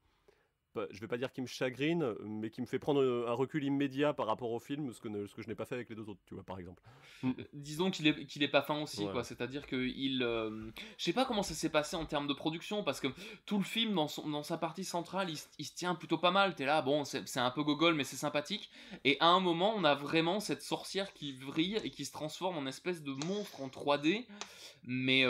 je vais pas dire qui me chagrine, mais qui me fait prendre un recul immédiat par rapport au film, ce que je n'ai pas fait avec les deux autres, tu vois, par exemple. Disons qu'il est pas fin aussi, Ouais. quoi. C'est-à-dire que je sais pas comment ça s'est passé en termes de production, parce que tout le film, dans sa partie centrale, il se tient plutôt pas mal. T'es là, bon, c'est un peu gogol, mais c'est sympathique. Et à un moment, on a vraiment cette sorcière qui vrille et qui se transforme en espèce de monstre en 3D. Mais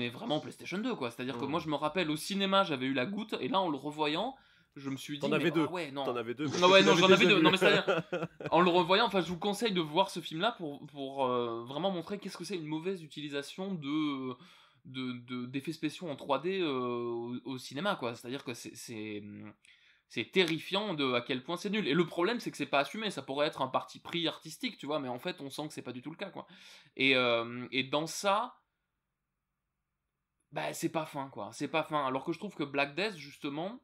vraiment PlayStation 2, quoi. C'est-à-dire que moi, je me rappelle, au cinéma, j'avais eu la goutte, et là, en le revoyant, je me suis dit... T'en avais mais, deux. ah ouais, non. T'en avais deux. Non, ouais, non, Tu j'en l'avais avais déjà deux. vu. Non, mais c'est-à-dire, en le revoyant, enfin, je vous conseille de voir ce film-là pour vraiment montrer qu'est-ce que c'est une mauvaise utilisation d'effets spéciaux en 3D au cinéma, quoi. C'est-à-dire que c'est terrifiant à quel point c'est nul. Et le problème, c'est que c'est pas assumé. Ça pourrait être un parti pris artistique, tu vois, mais en fait, on sent que c'est pas du tout le cas, quoi. Et dans ça, bah, c'est pas fin, quoi. C'est pas fin. Alors que je trouve que Black Death, justement,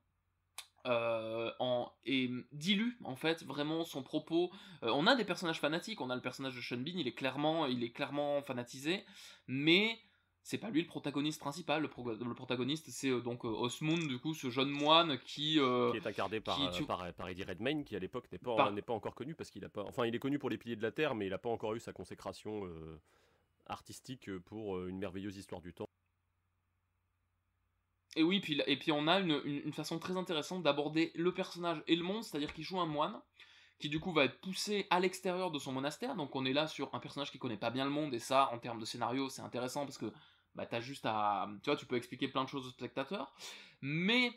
dilue en fait vraiment son propos. On a des personnages fanatiques, on a le personnage de Sean Bean, il est clairement fanatisé, mais c'est pas lui le protagoniste principal. Le protagoniste, c'est donc Osmond, du coup, ce jeune moine qui est incarné par Eddie Redmayne, qui à l'époque n'est pas encore connu, parce qu'il a pas, enfin, il est connu pour Les Piliers de la Terre, mais il a pas encore eu sa consécration artistique pour Une merveilleuse histoire du temps. Et oui, puis on a une façon très intéressante d'aborder le personnage et le monde, c'est-à-dire qu'il joue un moine, qui du coup va être poussé à l'extérieur de son monastère, donc on est là sur un personnage qui connaît pas bien le monde, et ça, en termes de scénario, c'est intéressant, parce que bah, t'as juste à... Tu vois, tu peux expliquer plein de choses au spectateur, mais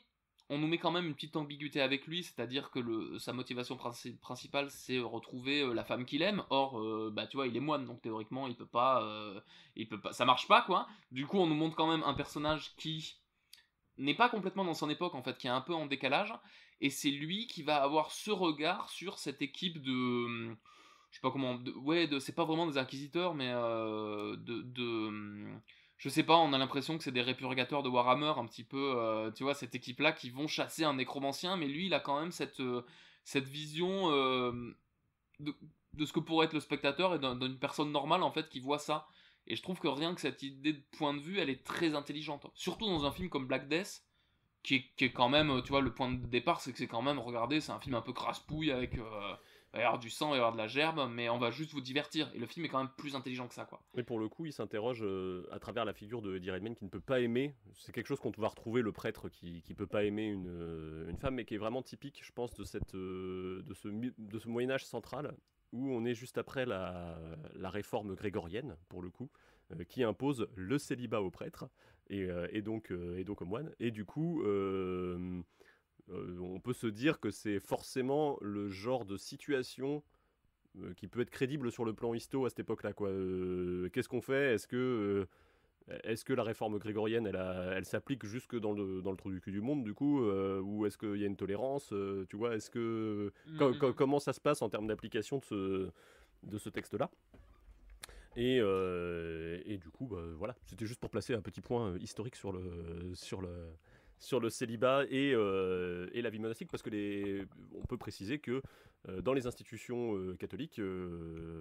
on nous met quand même une petite ambiguïté avec lui, c'est-à-dire que sa motivation principale, c'est retrouver la femme qu'il aime. Or, bah tu vois, il est moine, donc théoriquement, il peut pas, ça marche pas, quoi. Du coup, on nous montre quand même un personnage qui n'est pas complètement dans son époque, en fait, qui est un peu en décalage, et c'est lui qui va avoir ce regard sur cette équipe de... Je sais pas comment... c'est pas vraiment des inquisiteurs, mais je sais pas, on a l'impression que c'est des répurgateurs de Warhammer, un petit peu, tu vois, cette équipe-là, qui vont chasser un nécromancien, mais lui, il a quand même cette vision de ce que pourrait être le spectateur, et d'une personne normale, en fait, qui voit ça. Et je trouve que rien que cette idée de point de vue, elle est très intelligente. Surtout dans un film comme Black Death, qui est quand même, tu vois, le point de départ, c'est que c'est quand même, regardez, c'est un film un peu crasse-pouille, avec il va y avoir du sang, il va y avoir de la gerbe, mais on va juste vous divertir. Et le film est quand même plus intelligent que ça, quoi. Mais pour le coup, il s'interroge à travers la figure de Eddie Redmayne, qui ne peut pas aimer. C'est quelque chose qu'on va retrouver, le prêtre qui peut pas aimer une femme, mais qui est vraiment typique, je pense, de ce Moyen-Âge central, où on est juste après la réforme grégorienne, pour le coup, qui impose le célibat aux prêtres et donc aux moines. Et du coup, on peut se dire que c'est forcément le genre de situation qui peut être crédible sur le plan histo à cette époque-là, quoi. Qu'est-ce qu'on fait ? Est-ce que la réforme grégorienne, elle s'applique jusque dans le trou du cul du monde, du coup, ou est-ce qu'il y a une tolérance, tu vois, comment ça se passe en termes d'application de ce texte-là ? Et du coup, bah, voilà, c'était juste pour placer un petit point historique sur le célibat et la vie monastique, parce que on peut préciser que dans les institutions catholiques,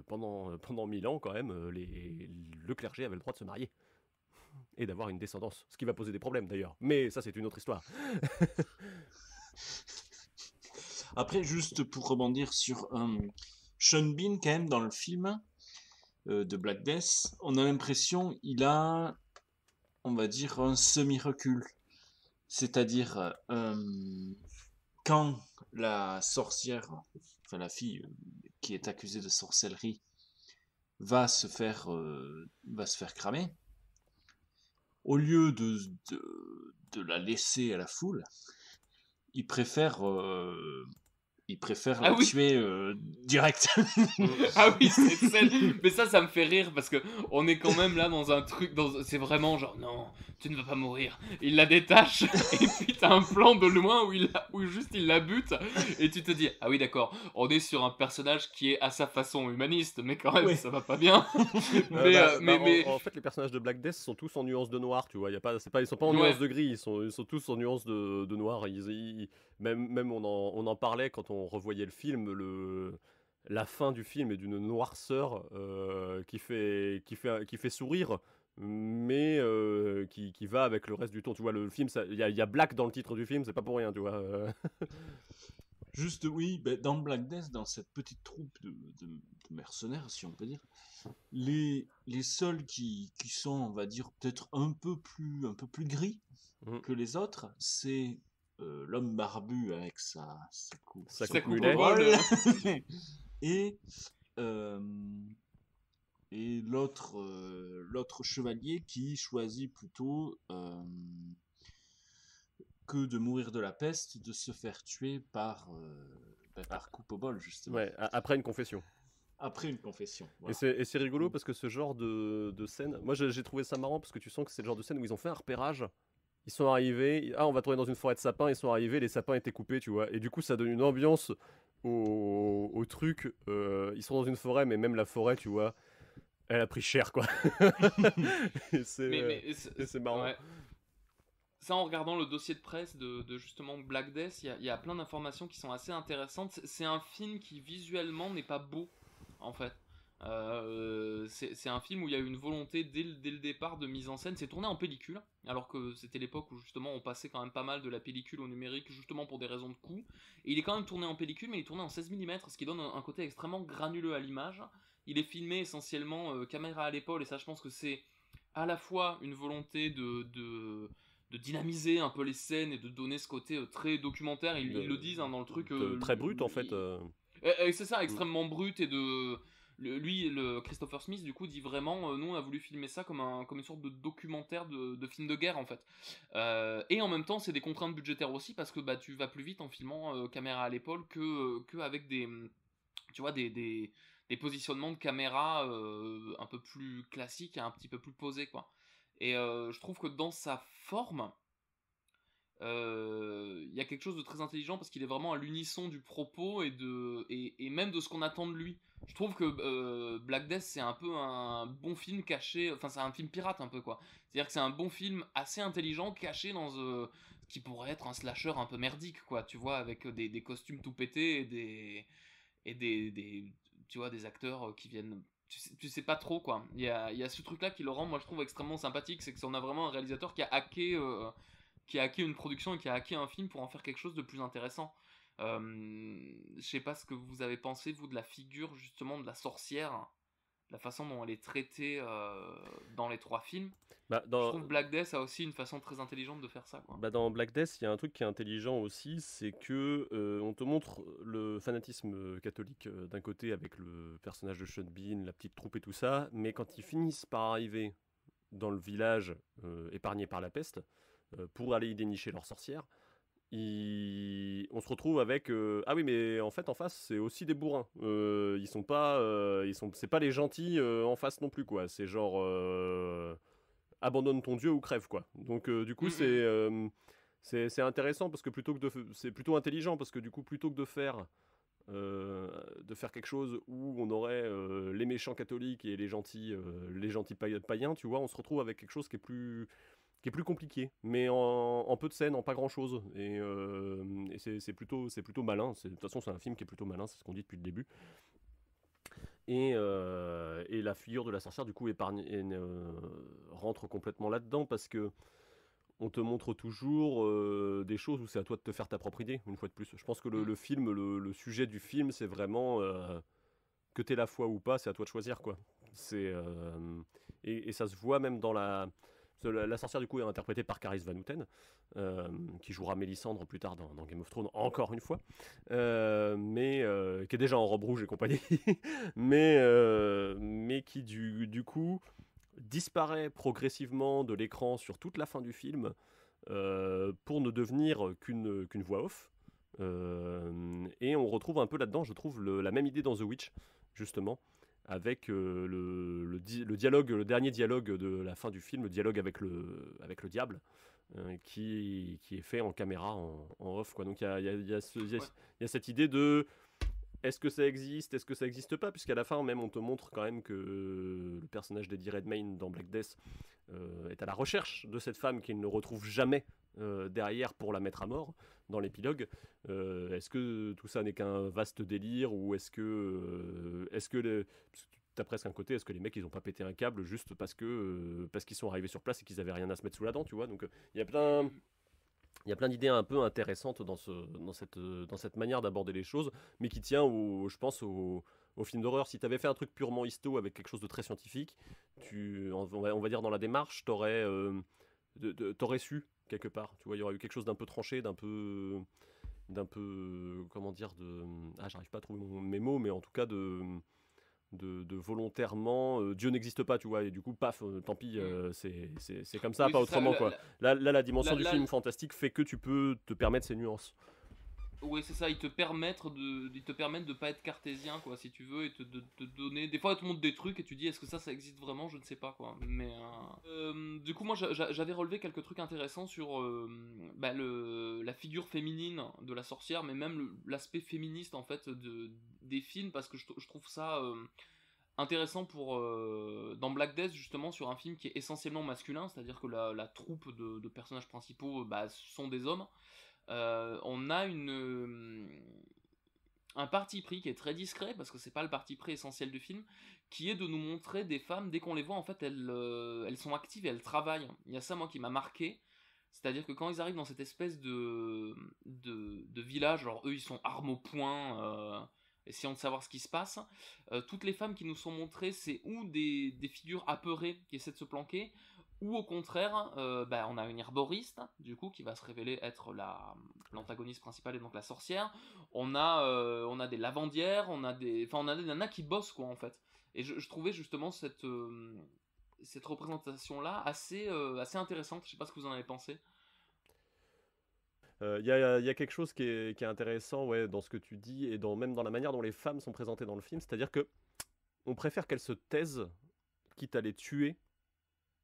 pendant 1000 ans, quand même, le clergé avait le droit de se marier et d'avoir une descendance, ce qui va poser des problèmes d'ailleurs, mais ça c'est une autre histoire. Après, juste pour rebondir sur Sean Bean, quand même, dans le film de Black Death, on a l'impression qu'il a, on va dire, un semi-recul. C'est-à-dire, quand la sorcière, enfin la fille qui est accusée de sorcellerie, va se faire cramer, au lieu de la laisser à la foule, il préfère la tuer direct. Ah oui, c'est celle. Mais ça me fait rire, parce que on est quand même là dans un truc, c'est vraiment genre non, tu ne vas pas mourir. Il la détache et puis t'as un plan de loin où juste il la bute et tu te dis ah oui d'accord, on est sur un personnage qui est à sa façon humaniste, mais quand même ça va pas bien. En fait, les personnages de Black Death sont tous en nuances de noir, tu vois. Ils sont pas en nuances de gris, ils sont tous en nuances de noir. Même on en parlait quand on revoyait le film, la fin du film est d'une noirceur qui fait sourire, mais qui va avec le reste du ton. Tu vois, le film, il y a Black dans le titre du film, c'est pas pour rien, tu vois. Juste, oui, dans Black Death, dans cette petite troupe de mercenaires, si on peut dire, les seuls qui sont, on va dire, peut-être un peu plus gris que les autres, c'est l'homme barbu avec sa coupe mulet. et l'autre chevalier qui choisit plutôt que de mourir de la peste, de se faire tuer par coupe au bol, justement. Ouais, après une confession. Après une confession. Voilà. Et c'est rigolo parce que ce genre de scène, moi j'ai trouvé ça marrant parce que tu sens que c'est le genre de scène où ils ont fait un repérage. Ils sont arrivés, on va tourner dans une forêt de sapins, ils sont arrivés, les sapins étaient coupés, tu vois. Et du coup, ça donne une ambiance au truc. Ils sont dans une forêt, mais même la forêt, tu vois, elle a pris cher, quoi. Et c'est marrant. Ouais. Ça, en regardant le dossier de presse de justement Black Death, il y a plein d'informations qui sont assez intéressantes. C'est un film qui visuellement n'est pas beau, en fait. C'est un film où il y a eu une volonté dès le départ de mise en scène. C'est tourné en pellicule, alors que c'était l'époque où justement on passait quand même pas mal de la pellicule au numérique, justement pour des raisons de coût. Et il est quand même tourné en pellicule, mais il est tourné en 16 mm, ce qui donne un côté extrêmement granuleux à l'image. Il est filmé essentiellement caméra à l'épaule, et ça je pense que c'est à la fois une volonté de dynamiser un peu les scènes et de donner ce côté très documentaire. Ils le disent dans le truc. Très brut en fait. C'est ça, extrêmement brut, et lui, Christopher Smith, du coup, dit vraiment, nous on a voulu filmer ça comme une sorte de documentaire de film de guerre, en fait. Et en même temps, c'est des contraintes budgétaires aussi, parce que tu vas plus vite en filmant caméra à l'épaule que avec des positionnements de caméra un peu plus classiques et un petit peu plus posés, quoi. Et je trouve que dans sa forme, il y a quelque chose de très intelligent, parce qu'il est vraiment à l'unisson du propos et même de ce qu'on attend de lui. Je trouve que Black Death, c'est un peu un bon film caché, enfin c'est un film pirate un peu, quoi. C'est-à-dire que c'est un bon film assez intelligent caché dans ce qui pourrait être un slasher un peu merdique, quoi, tu vois, avec des costumes tout pétés et des tu vois, des acteurs qui viennent... Tu sais pas trop, quoi. Il y a ce truc là qui le rend, moi je trouve, extrêmement sympathique. C'est qu'on a vraiment un réalisateur qui a hacké une production et qui a hacké un film pour en faire quelque chose de plus intéressant. Je sais pas ce que vous avez pensé, vous, de la figure justement de la sorcière, la façon dont elle est traitée dans les 3 films. Je trouve que Black Death a aussi une façon très intelligente de faire ça, quoi. Dans Black Death, il y a un truc qui est intelligent aussi, c'est que on te montre le fanatisme catholique d'un côté avec le personnage de Sean Bean, la petite troupe et tout ça, mais quand ils finissent par arriver dans le village épargné par la peste, pour aller y dénicher leur sorcière, on se retrouve avec ah oui, mais en fait en face c'est aussi des bourrins, c'est pas les gentils en face non plus, quoi. C'est genre abandonne ton dieu ou crève, quoi. Donc du coup c'est intéressant, parce que c'est plutôt intelligent, parce que du coup plutôt que de faire quelque chose où on aurait les méchants catholiques et les gentils païens, tu vois, on se retrouve avec quelque chose qui est plus compliqué, mais en peu de scènes, en pas grand chose, et c'est plutôt malin. De toute façon c'est un film qui est plutôt malin, c'est ce qu'on dit depuis le début. Et la figure de la sorcière, du coup, rentre complètement là-dedans, parce que on te montre toujours des choses où c'est à toi de te faire ta propre idée, une fois de plus. Je pense que le film, le sujet du film, c'est vraiment que t'aies la foi ou pas, c'est à toi de choisir, quoi. Et ça se voit même dans la sorcière, du coup, est interprétée par Carice Van Houten, qui jouera Mélisandre plus tard dans Game of Thrones, encore une fois, mais qui est déjà en robe rouge et compagnie, mais qui du coup disparaît progressivement de l'écran sur toute la fin du film, pour ne devenir qu'une voix off, et on retrouve un peu là-dedans, je trouve, la même idée dans The Witch, justement, avec le dialogue, le dernier dialogue de la fin du film, le dialogue avec le diable, qui est fait en caméra, en off, quoi. Donc il y a cette idée de est-ce que ça existe, est-ce que ça existe pas, puisqu'à la fin même on te montre quand même que le personnage d'Eddie Redmayne dans Black Death est à la recherche de cette femme qu'il ne retrouve jamais derrière pour la mettre à mort dans l'épilogue. Est-ce que tout ça n'est qu'un vaste délire, ou est-ce que t'as presque un côté, est-ce que les mecs ils ont pas pété un câble juste parce qu'ils sont arrivés sur place et qu'ils avaient rien à se mettre sous la dent, tu vois. Donc il y a plein d'idées un peu intéressantes dans cette manière d'aborder les choses, mais qui tient je pense au film d'horreur. Si tu avais fait un truc purement histo avec quelque chose de très scientifique, on va dire dans la démarche, t'aurais su quelque part, tu vois, il y aurait eu quelque chose d'un peu tranché, d'un peu comment dire, j'arrive pas à trouver mes mots, mais en tout cas de volontairement Dieu n'existe pas, tu vois, et du coup paf, tant pis, c'est comme ça, oui, pas autrement, quoi. Là la dimension du film fantastique fait que tu peux te permettre ces nuances. Oui, c'est ça, ils te permettent de pas être cartésien, quoi, si tu veux, et de te donner... Des fois, ils te montrent des trucs et tu dis, est-ce que ça existe vraiment? Je ne sais pas, quoi. Mais, du coup, moi, j'avais relevé quelques trucs intéressants sur la figure féminine de la sorcière, mais même l'aspect féministe, en fait, des films, parce que je trouve ça intéressant dans Black Death, justement, sur un film qui est essentiellement masculin, c'est-à-dire que la troupe de personnages principaux sont des hommes. On a un parti pris qui est très discret, parce que c'est pas le parti pris essentiel du film, qui est de nous montrer des femmes, dès qu'on les voit, en fait, elles sont actives et elles travaillent. Il y a ça, moi, qui m'a marqué, c'est-à-dire que quand ils arrivent dans cette espèce de village, alors eux, ils sont armes au poing, essayant de savoir ce qui se passe, toutes les femmes qui nous sont montrées, c'est ou des figures apeurées qui essaient de se planquer, ou au contraire, on a une herboriste, du coup, qui va se révéler être l'antagoniste principale, et donc la sorcière. On a des lavandières, on a des nanas qui bossent, quoi, en fait. Et je trouvais justement cette représentation-là assez intéressante. Je sais pas ce que vous en avez pensé. Il y a quelque chose qui est intéressant, ouais, dans ce que tu dis, et même dans la manière dont les femmes sont présentées dans le film, c'est-à-dire que on préfère qu'elles se taisent, quitte à les tuer,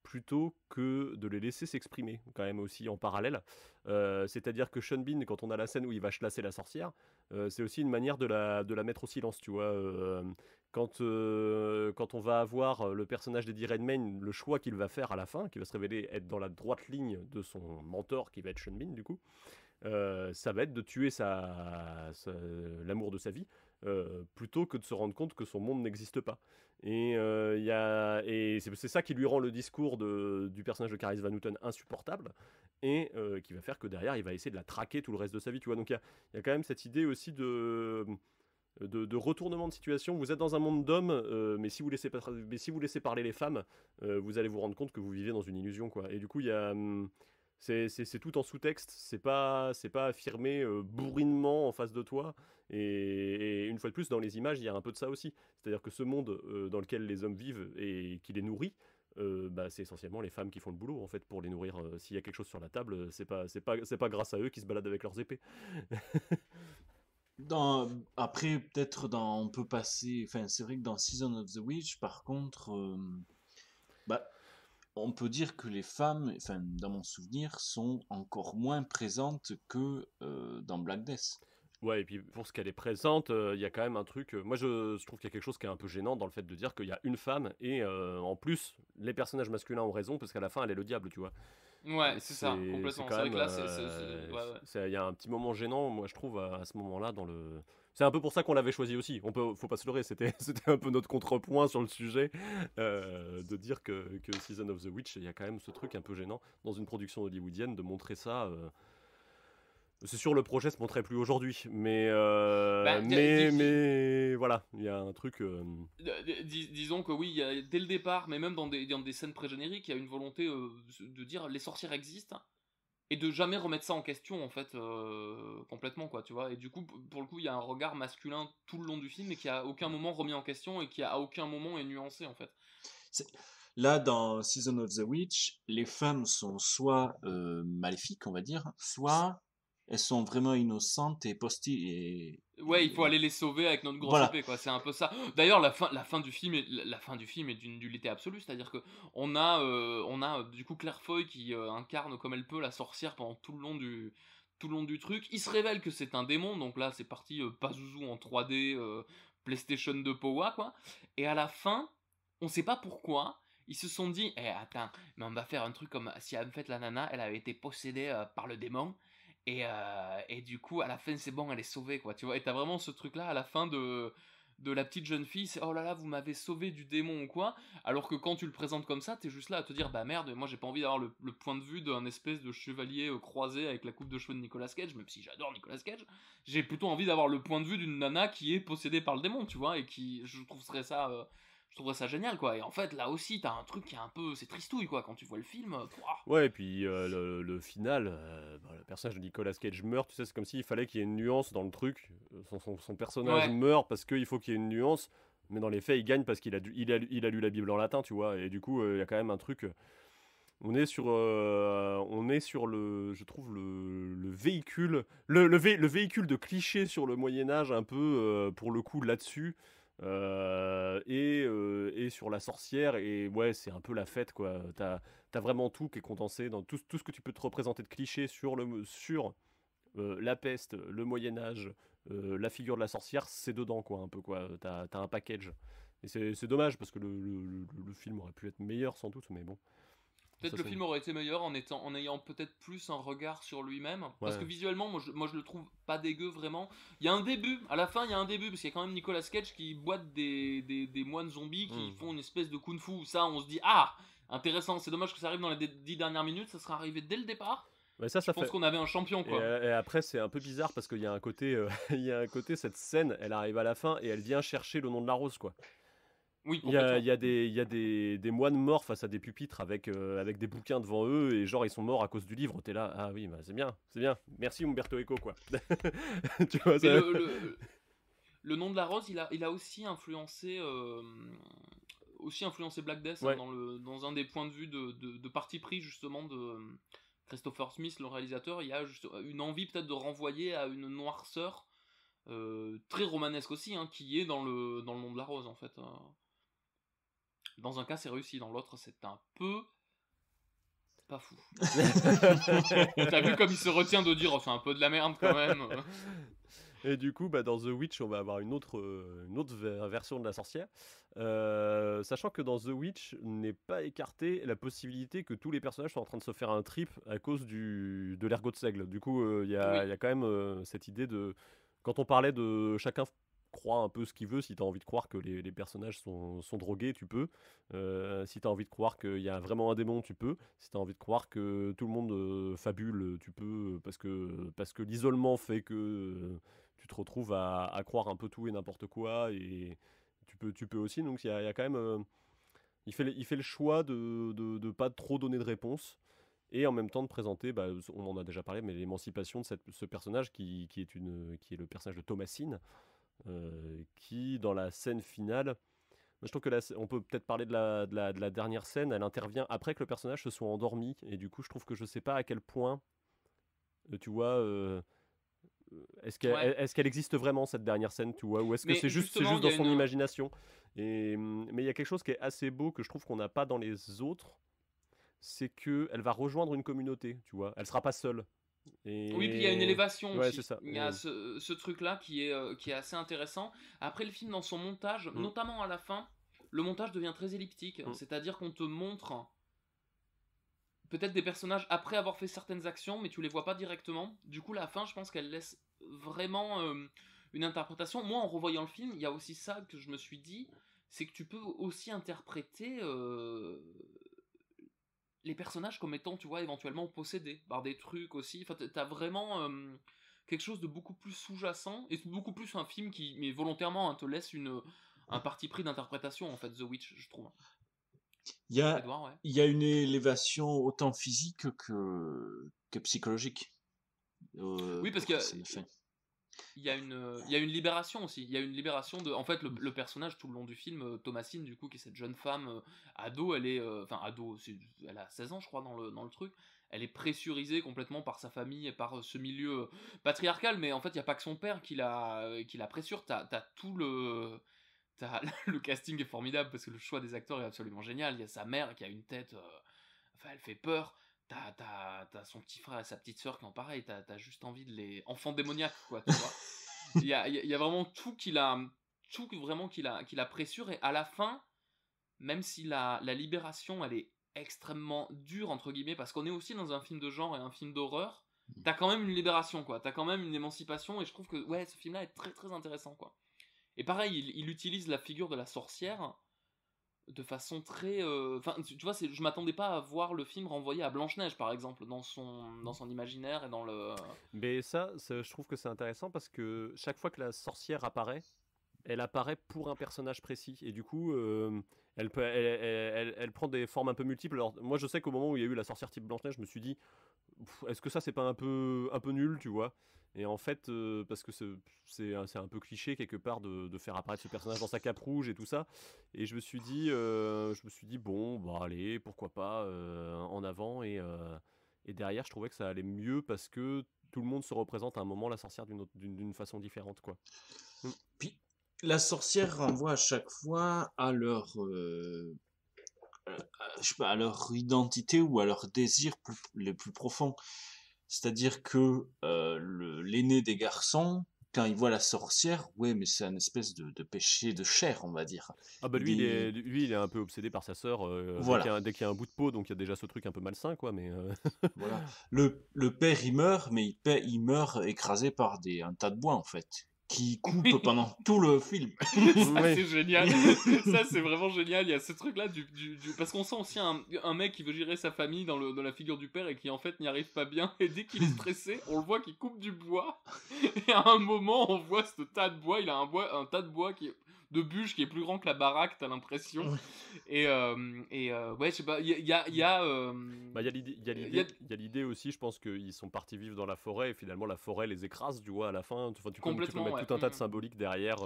plutôt que de les laisser s'exprimer, quand même, aussi en parallèle. C'est-à-dire que Sean Bean, quand on a la scène où il va chlasser la sorcière, c'est aussi une manière de la mettre au silence, tu vois. Quand on va avoir le personnage d'Eddie Redmayne, le choix qu'il va faire à la fin, qui va se révéler être dans la droite ligne de son mentor, qui va être Sean Bean, du coup, ça va être de tuer l'amour de sa vie, plutôt que de se rendre compte que son monde n'existe pas. Et c'est ça qui lui rend le discours du personnage de Caris Van Houten insupportable, et qui va faire que derrière il va essayer de la traquer tout le reste de sa vie, tu vois. Donc il y a quand même cette idée aussi de retournement de situation. Vous êtes dans un monde d'hommes, mais si vous laissez parler les femmes, vous allez vous rendre compte que vous vivez dans une illusion, quoi. Et du coup c'est tout en sous-texte, c'est pas affirmé bourrinement en face de toi, et une fois de plus, dans les images, il y a un peu de ça aussi. C'est-à-dire que ce monde dans lequel les hommes vivent et qui les nourrit, c'est essentiellement les femmes qui font le boulot, en fait, pour les nourrir. S'il y a quelque chose sur la table, c'est pas grâce à eux qu'ils se baladent avec leurs épées. Après, peut-être on peut passer... Enfin, c'est vrai que dans Season of the Witch, par contre... on peut dire que les femmes, enfin, dans mon souvenir, sont encore moins présentes que dans Black Death. Ouais, et puis pour ce qu'elle est présente, il y a quand même un truc... moi, je trouve qu'il y a quelque chose qui est un peu gênant dans le fait de dire qu'il y a une femme, et en plus, les personnages masculins ont raison, parce qu'à la fin, elle est le diable, tu vois. Ouais, c'est ça, complètement. C'est vrai que là, il y a un petit moment gênant, moi, je trouve, à ce moment-là, dans le... C'est un peu pour ça qu'on l'avait choisi aussi. Faut pas se leurrer, c'était un peu notre contrepoint sur le sujet, de dire que Season of the Witch, il y a quand même ce truc un peu gênant dans une production hollywoodienne de montrer ça. C'est sûr, le projet se montrait plus aujourd'hui, mais voilà, il y a un truc. Disons que oui, dès le départ, mais même dans des scènes pré-génériques, il y a une volonté de dire les sorcières existent. Et de jamais remettre ça en question, en fait, complètement, quoi, tu vois. Et du coup, pour le coup, il y a un regard masculin tout le long du film, et qui à aucun moment remis en question, et qui à aucun moment est nuancé, en fait. Là, dans Season of the Witch, les femmes sont soit maléfiques, on va dire, soit elles sont vraiment innocentes et Ouais, il faut aller les sauver avec notre grosse épée, quoi. C'est un peu ça. D'ailleurs, la fin du film est d'une nullité absolue, c'est-à-dire que on a du coup Claire Foy qui incarne comme elle peut la sorcière pendant tout le long tout le long du truc. Il se révèle que c'est un démon, donc là c'est parti Pazuzu en 3D, PlayStation 2 Powa, quoi. Et à la fin, on sait pas pourquoi, ils se sont dit, attends, mais on va faire un truc comme si en fait la nana, elle avait été possédée par le démon, et du coup, à la fin, c'est bon, elle est sauvée, quoi, tu vois. Et t'as vraiment ce truc-là à la fin de la petite jeune fille, c'est oh là là, vous m'avez sauvé du démon ou quoi, alors que quand tu le présentes comme ça, t'es juste là à te dire, bah merde, moi j'ai pas envie d'avoir le point de vue d'un espèce de chevalier croisé avec la coupe de cheveux de Nicolas Cage, même si j'adore Nicolas Cage, j'ai plutôt envie d'avoir le point de vue d'une nana qui est possédée par le démon, tu vois, et qui, je trouverais ça génial, quoi. Et en fait, là aussi, t'as un truc qui est un peu... C'est tristouille, quoi, quand tu vois le film. Pouah. Ouais, et puis le final, le personnage de Nicolas Cage meurt, tu sais, c'est comme s'il fallait qu'il y ait une nuance dans le truc. Son personnage meurt parce qu'il faut qu'il y ait une nuance, mais dans les faits, il gagne parce qu'il a lu la Bible en latin, tu vois. Et du coup, il y a quand même un truc... On est sur le, je trouve, le véhicule... Le véhicule de cliché sur le Moyen-Âge, un peu, pour le coup, là-dessus... et sur la sorcière, et ouais, c'est un peu la fête, quoi. T'as vraiment tout qui est condensé dans tout ce que tu peux te représenter de clichés sur la peste, le Moyen-Âge, la figure de la sorcière, c'est dedans, quoi, un peu, quoi. T'as un package. Et c'est dommage parce que le film aurait pu être meilleur sans doute, mais bon. Peut-être le film aurait été meilleur en ayant peut-être plus un regard sur lui-même. Parce que visuellement, moi je le trouve pas dégueu vraiment. Il y a un début, à la fin il y a un début, parce qu'il y a quand même Nicolas Cage qui boite des moines zombies qui font une espèce de kung-fu. Ça, on se dit, ah, intéressant, c'est dommage que ça arrive dans les 10 dernières minutes, ça serait arrivé dès le départ. Ouais, je pense qu'on avait un champion, quoi. Et après, c'est un peu bizarre parce qu'il y a un côté, cette scène, elle arrive à la fin et elle vient chercher le nom de la rose, quoi. Oui, il y a des moines morts face à des pupitres avec des bouquins devant eux et genre ils sont morts à cause du livre. T'es là, ah oui, bah, c'est bien. Merci Umberto Eco, quoi. Tu vois, ça... le nom de la rose, il a aussi influencé Black Death, ouais. Dans un des points de vue de parti pris justement de Christopher Smith, le réalisateur. Il y a juste une envie peut-être de renvoyer à une noirceur très romanesque aussi, hein, qui est dans le nom de la rose, en fait. Dans un cas, c'est réussi, dans l'autre, c'est un peu pas fou. T'as vu comme il se retient de dire, oh, c'est un peu de la merde quand même. Et du coup, dans The Witch, on va avoir une autre version de la sorcière. Sachant que dans The Witch, n'est pas écarté la possibilité que tous les personnages soient en train de se faire un trip à cause de l'ergot de seigle. Du coup, il y a quand même cette idée de... Quand on parlait de chacun croit un peu ce qu'il veut, si tu as envie de croire que les personnages sont drogués, tu peux. Si tu as envie de croire qu'il y a vraiment un démon, tu peux. Si tu as envie de croire que tout le monde fabule, tu peux. Parce que l'isolement fait que tu te retrouves à croire un peu tout et n'importe quoi. Et tu peux aussi. Donc il y a quand même... il fait le choix de pas trop donner de réponse. Et en même temps de présenter, on en a déjà parlé, mais l'émancipation de ce personnage qui est le personnage de Thomasine, qui dans la scène finale, je trouve que on peut peut-être parler de la dernière scène, elle intervient après que le personnage se soit endormi, et du coup je trouve que je sais pas à quel point, tu vois, est-ce qu'elle existe vraiment cette dernière scène, tu vois, ou est-ce que c'est juste dans son imagination. Mais il y a quelque chose qui est assez beau que je trouve qu'on n'a pas dans les autres, c'est qu'elle va rejoindre une communauté, tu vois, elle sera pas seule. Oui, puis il y a une élévation aussi. C'est ça. Il y a ce truc-là qui est assez intéressant. Après, le film, dans son montage, notamment à la fin, le montage devient très elliptique. C'est-à-dire qu'on te montre peut-être des personnages après avoir fait certaines actions, mais tu les vois pas directement. Du coup, la fin, je pense qu'elle laisse vraiment une interprétation. Moi, en revoyant le film, il y a aussi ça que je me suis dit, c'est que tu peux aussi interpréter... les personnages comme étant, tu vois, éventuellement possédés par des trucs aussi. Enfin, t'as vraiment quelque chose de beaucoup plus sous-jacent, et beaucoup plus un film qui, mais volontairement, te laisse un parti pris d'interprétation, en fait, The Witch, je trouve. Il y a une élévation autant physique que psychologique. Oui, parce que... Il y a une libération aussi. Il y a une libération de... En fait, le personnage tout le long du film, Thomasine, du coup, qui est cette jeune femme ado, elle est... Enfin, ado, elle a 16 ans, je crois, dans le truc. Elle est pressurisée complètement par sa famille et par ce milieu patriarcal, mais en fait, il n'y a pas que son père qui la pressure. T'as tout le... Le casting est formidable, parce que le choix des acteurs est absolument génial. Il y a sa mère qui a une tête... Enfin, elle fait peur. t'as son petit frère et sa petite sœur qui ont pareil, t'as juste envie de les... Enfants démoniaques, quoi, tu vois. Il y a vraiment tout vraiment qu'il a pris sur, et à la fin, même si la libération, elle est extrêmement dure, entre guillemets, parce qu'on est aussi dans un film de genre et un film d'horreur, t'as quand même une libération, quoi. T'as quand même une émancipation, et je trouve que, ouais, ce film-là est très très intéressant, quoi. Et pareil, il utilise la figure de la sorcière de façon très... Enfin, tu vois, je m'attendais pas à voir le film renvoyé à Blanche-Neige, par exemple, dans son imaginaire et dans le... Mais ça, je trouve que c'est intéressant parce que chaque fois que la sorcière apparaît, elle apparaît pour un personnage précis. Et du coup, elle prend des formes un peu multiples. Alors, moi, je sais qu'au moment où il y a eu la sorcière type Blanche-Neige, je me suis dit, est-ce que ça, c'est pas un peu nul, tu vois? Et en fait, parce que c'est un peu cliché quelque part de faire apparaître ce personnage dans sa cape rouge et tout ça. Et je me suis dit bon, bah allez, pourquoi pas, en avant. Et derrière, je trouvais que ça allait mieux parce que tout le monde se représente à un moment la sorcière d'une façon différente, quoi. Puis la sorcière renvoie à chaque fois à leur, je sais pas, à leur identité ou à leur désir les plus profonds. C'est-à-dire que l'aîné des garçons, quand il voit la sorcière, ouais, mais c'est une espèce de péché de chair, on va dire. Ah bah lui, il est un peu obsédé par sa sœur. Voilà. Dès qu'il y a un bout de peau, donc il y a déjà ce truc un peu malsain, quoi. Mais voilà. Le père, il meurt, mais il meurt écrasé par un tas de bois, en fait, qui coupe pendant tout le film. Ça, c'est génial. Ça, c'est vraiment génial. Il y a ce truc-là parce qu'on sent aussi un mec qui veut gérer sa famille dans la figure du père et qui, en fait, n'y arrive pas bien. Et dès qu'il est stressé, on le voit qu'il coupe du bois. Et à un moment, on voit ce tas de bois. Il a un tas de bois de bûches qui est plus grand que la baraque, t'as l'impression. Ouais, je sais pas, il y a l'idée aussi, je pense qu'ils sont partis vivre dans la forêt et finalement la forêt les écrase, tu vois, à la fin. Tu peux mettre tout un tas de symboliques derrière.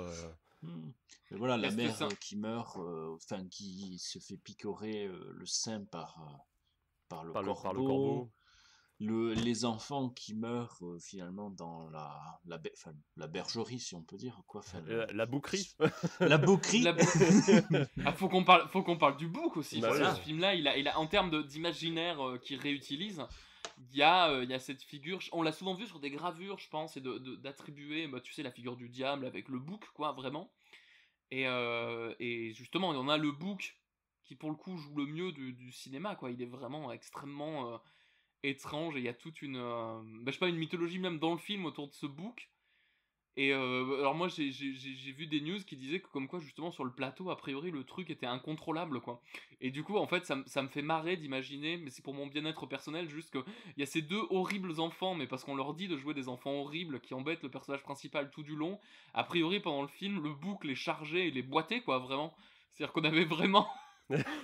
Mais voilà, la mère qui meurt, qui se fait picorer le sein par le corbeau. Les enfants qui meurent finalement dans la bergerie, si on peut dire, quoi. La bouquerie. La bouquerie. Faut qu'on parle du bouc aussi. Bah, ce film-là, il a en termes d'imaginaire qu'il réutilise, il y a cette figure. On l'a souvent vu sur des gravures, je pense, et d'attribuer, tu sais, la figure du diable avec le bouc, quoi, vraiment. Et justement, il y en a le bouc qui, pour le coup, joue le mieux du cinéma, quoi. Il est vraiment extrêmement étrange, et il y a toute une je sais pas, une mythologie même dans le film autour de ce bouc. Et alors moi j'ai vu des news qui disaient que comme quoi justement sur le plateau a priori le truc était incontrôlable, quoi. Et du coup en fait ça me fait marrer d'imaginer, mais c'est pour mon bien-être personnel, juste que il y a ces deux horribles enfants, mais parce qu'on leur dit de jouer des enfants horribles qui embêtent le personnage principal tout du long. A priori pendant le film le bouc les chargeait et les boitait, quoi, vraiment. C'est-à-dire qu'on avait vraiment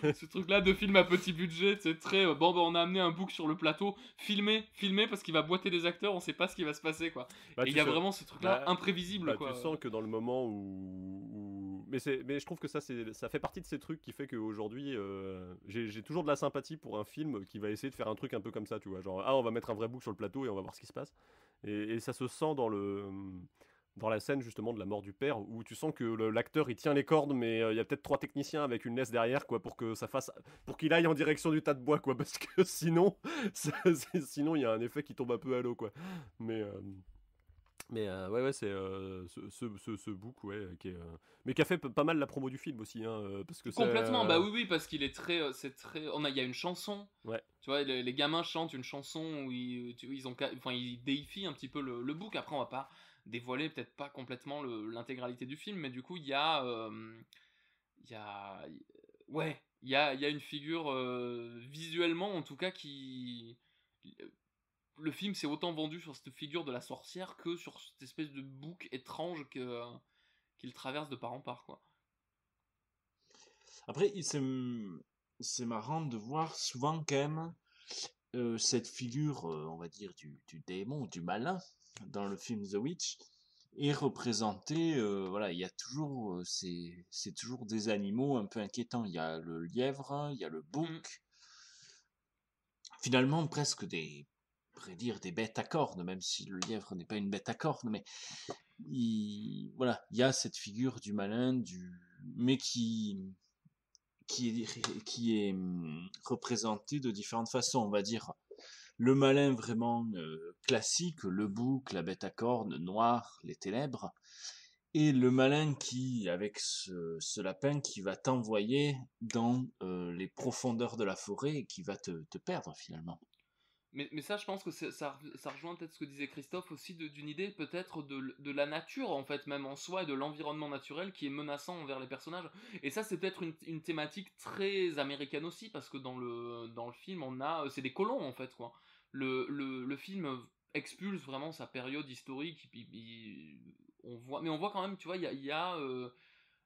ce truc là de film à petit budget, c'est très on a amené un bouc sur le plateau, filmé parce qu'il va boiter des acteurs, on sait pas ce qui va se passer, quoi. Et il y a vraiment ce truc là imprévisible, quoi. Tu sens que dans le moment où... mais je trouve que ça fait partie de ces trucs qui fait qu'aujourd'hui j'ai toujours de la sympathie pour un film qui va essayer de faire un truc un peu comme ça, tu vois, genre on va mettre un vrai bouc sur le plateau et on va voir ce qui se passe, et ça se sent dans la scène justement de la mort du père, où tu sens que l'acteur il tient les cordes, mais il y a peut-être 3 techniciens avec une laisse derrière, quoi, pour qu'il aille en direction du tas de bois, quoi, parce que sinon il y a un effet qui tombe un peu à l'eau, quoi. Mais ouais, c'est ce book, ouais, mais qui a fait pas mal la promo du film aussi, hein, parce que complètement. Bah oui, parce qu'il est très il y a une chanson, ouais, tu vois, les gamins chantent une chanson où ils déifient un petit peu le book. Après on va pas dévoiler, peut-être pas complètement l'intégralité du film, mais du coup il y a une figure visuellement en tout cas qui... Le film s'est autant vendu sur cette figure de la sorcière que sur cette espèce de bouc étrange qu'il traverse de part en part, quoi. Après, c'est marrant de voir souvent quand même cette figure, on va dire, du démon, du malin, dans le film The Witch, est représentée, voilà, il y a toujours, c'est toujours des animaux un peu inquiétants. Il y a le lièvre, il y a le bouc, finalement presque des bêtes à cornes, même si le lièvre n'est pas une bête à cornes, mais voilà, il y a cette figure du malin, mais qui est représentée de différentes façons, on va dire. Le malin vraiment classique, le bouc, la bête à cornes, noir, les ténèbres. Et le malin qui, avec ce lapin, qui va t'envoyer dans les profondeurs de la forêt et qui va te perdre finalement. Mais ça, je pense que ça rejoint peut-être ce que disait Christophe aussi d'une idée peut-être de la nature, en fait, même en soi, et de l'environnement naturel qui est menaçant envers les personnages. Et ça, c'est peut-être une thématique très américaine aussi, parce que dans le film, c'est des colons, en fait, quoi. Le film expulse vraiment sa période historique, on voit quand même, tu vois, il y a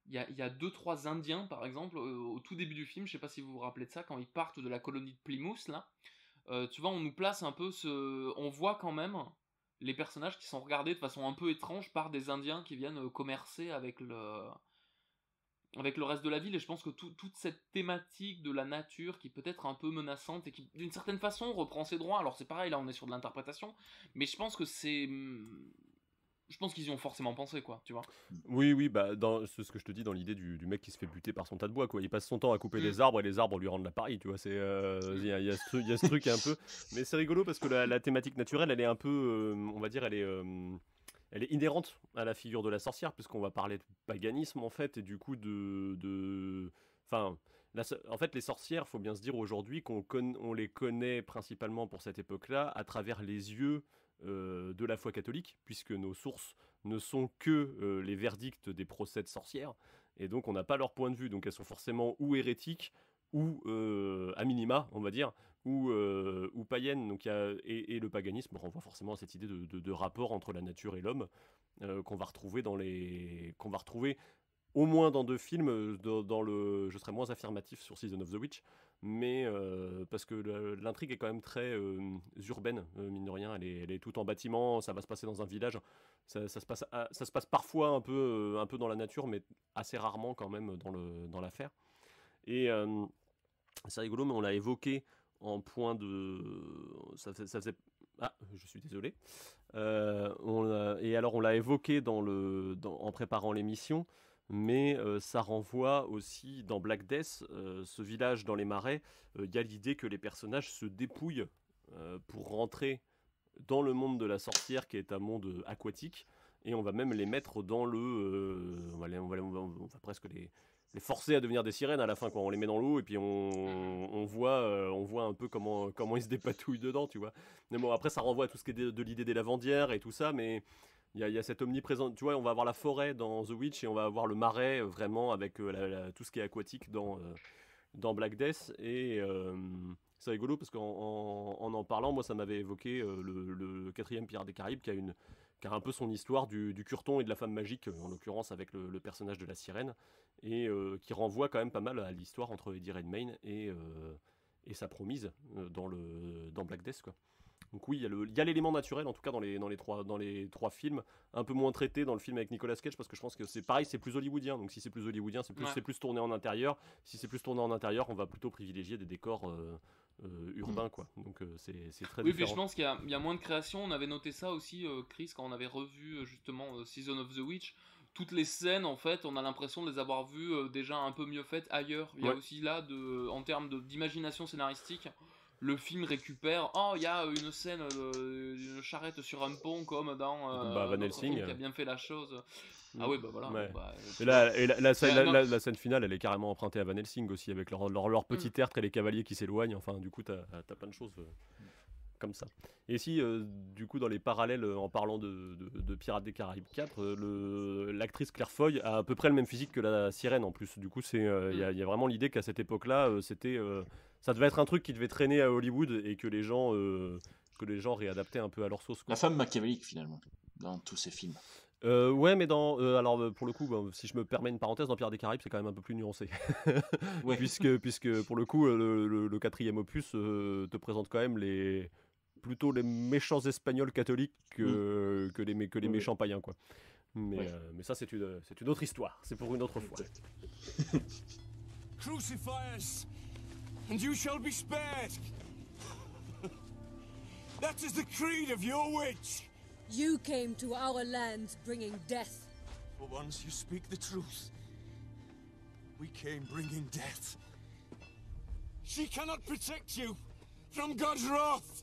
2-3 Indiens, par exemple, au tout début du film, je sais pas si vous vous rappelez de ça, quand ils partent de la colonie de Plymouth, là. Tu vois, on nous place un peu on voit quand même les personnages qui sont regardés de façon un peu étrange par des Indiens qui viennent commercer avec le reste de la ville, et je pense que toute cette thématique de la nature qui peut être un peu menaçante et qui d'une certaine façon reprend ses droits, alors c'est pareil, là on est sur de l'interprétation, mais je pense qu'ils y ont forcément pensé, quoi, tu vois. Oui, bah, c'est ce que je te dis dans l'idée du mec qui se fait buter par son tas de bois, quoi. Il passe son temps à couper des arbres et les arbres lui rendent l'appareil, tu vois. Il y a ce truc un peu. Mais c'est rigolo parce que la thématique naturelle, elle est un peu, on va dire, elle est inhérente à la figure de la sorcière, puisqu'on va parler de paganisme, en fait, et du coup Enfin, en fait, les sorcières, faut bien se dire aujourd'hui on les connaît principalement pour cette époque-là à travers les yeux de la foi catholique, puisque nos sources ne sont que les verdicts des procès de sorcières, et donc on n'a pas leur point de vue, donc elles sont forcément ou hérétiques, ou à minima, on va dire, ou païennes, donc et le paganisme renvoie forcément à cette idée de rapport entre la nature et l'homme, qu'on va retrouver au moins dans 2 films, je serais moins affirmatif sur Season of the Witch, mais parce que l'intrigue est quand même très urbaine, mine de rien, elle est toute en bâtiment, ça va se passer dans un village, ça se passe parfois un peu dans la nature, mais assez rarement quand même dans l'affaire. Et c'est rigolo, mais on l'a évoqué en point de... Ça faisait... Ah, je suis désolé. Et alors on l'a évoqué en préparant l'émission, mais ça renvoie aussi dans Black Death, ce village dans les marais, il y a l'idée que les personnages se dépouillent pour rentrer dans le monde de la sorcière, qui est un monde aquatique, et on va même les mettre dans on va presque les forcer à devenir des sirènes à la fin, quand on les met dans l'eau, et puis on voit un peu comment ils se dépatouillent dedans, tu vois. Mais bon, après ça renvoie à tout ce qui est de l'idée des lavandières et tout ça, mais il y a cette omniprésence, tu vois. On va avoir la forêt dans The Witch, et on va avoir le marais vraiment avec tout ce qui est aquatique dans Black Death, et c'est rigolo parce qu'en parlant, moi ça m'avait évoqué le 4e Pirate des Caraïbes, qui a un peu son histoire du curton et de la femme magique, en l'occurrence avec le personnage de la sirène, et qui renvoie quand même pas mal à l'histoire entre Eddie Redmayne et sa promise dans Black Death, quoi. Donc oui, il y a l'élément naturel, en tout cas dans les 3 films, un peu moins traité dans le film avec Nicolas Cage, parce que je pense que c'est pareil, c'est plus hollywoodien. Donc si c'est plus hollywoodien, c'est plus tourné en intérieur. Si c'est plus tourné en intérieur, on va plutôt privilégier des décors urbains, quoi. Donc c'est très différent. Oui, puis je pense qu'il y a moins de création. On avait noté ça aussi, Chris, quand on avait revu justement Season of the Witch. Toutes les scènes, en fait, on a l'impression de les avoir vues déjà un peu mieux faites ailleurs. Il y a aussi là, en termes d'imagination scénaristique, le film récupère. Oh, il y a une scène d'une charrette sur un pont, comme dans Van Helsing, qui a bien fait la chose. Ah oui, bah voilà. Ouais. Bah, et la scène finale, elle est carrément empruntée à Van Helsing aussi, avec leur petit tertre et les cavaliers qui s'éloignent. Enfin, du coup, t'as plein de choses comme ça. Et si, du coup, dans les parallèles, en parlant de Pirates des Caraïbes 4, l'actrice Claire Foy a à peu près le même physique que la sirène, en plus. Du coup, il y a vraiment l'idée qu'à cette époque-là, ça devait être un truc qui devait traîner à Hollywood, et que les gens réadaptaient un peu à leur sauce, quoi. La femme machiavélique, finalement, dans tous ces films. Ouais, mais alors pour le coup, si je me permets une parenthèse, dans Pirates des Caraïbes, c'est quand même un peu plus nuancé. Ouais. puisque pour le coup, le 4e opus te présente quand même plutôt les méchants espagnols catholiques que les méchants païens, quoi. Mais ça, c'est une autre histoire, c'est pour une autre fois. Crucify us, and you shall be spared. That is the creed of your witch. You came to our lands bringing death. For once you speak the truth. We came bringing death. She cannot protect you from God's wrath.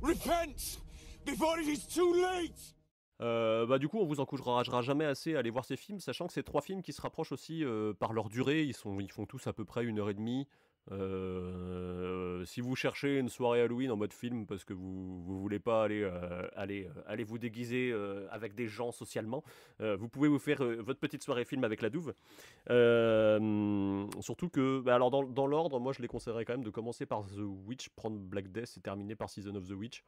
Repent before it is too late! Du coup, on vous encouragera jamais assez à aller voir ces films, sachant que c'est 3 films qui se rapprochent aussi par leur durée. Ils font tous à peu près 1h30. Si vous cherchez une soirée Halloween en mode film parce que vous voulez pas aller vous déguiser avec des gens socialement, vous pouvez vous faire votre petite soirée film avec La Douve. Surtout que, alors dans l'ordre, moi je les conseillerais quand même de commencer par The Witch, prendre Black Death et terminer par Season of the Witch.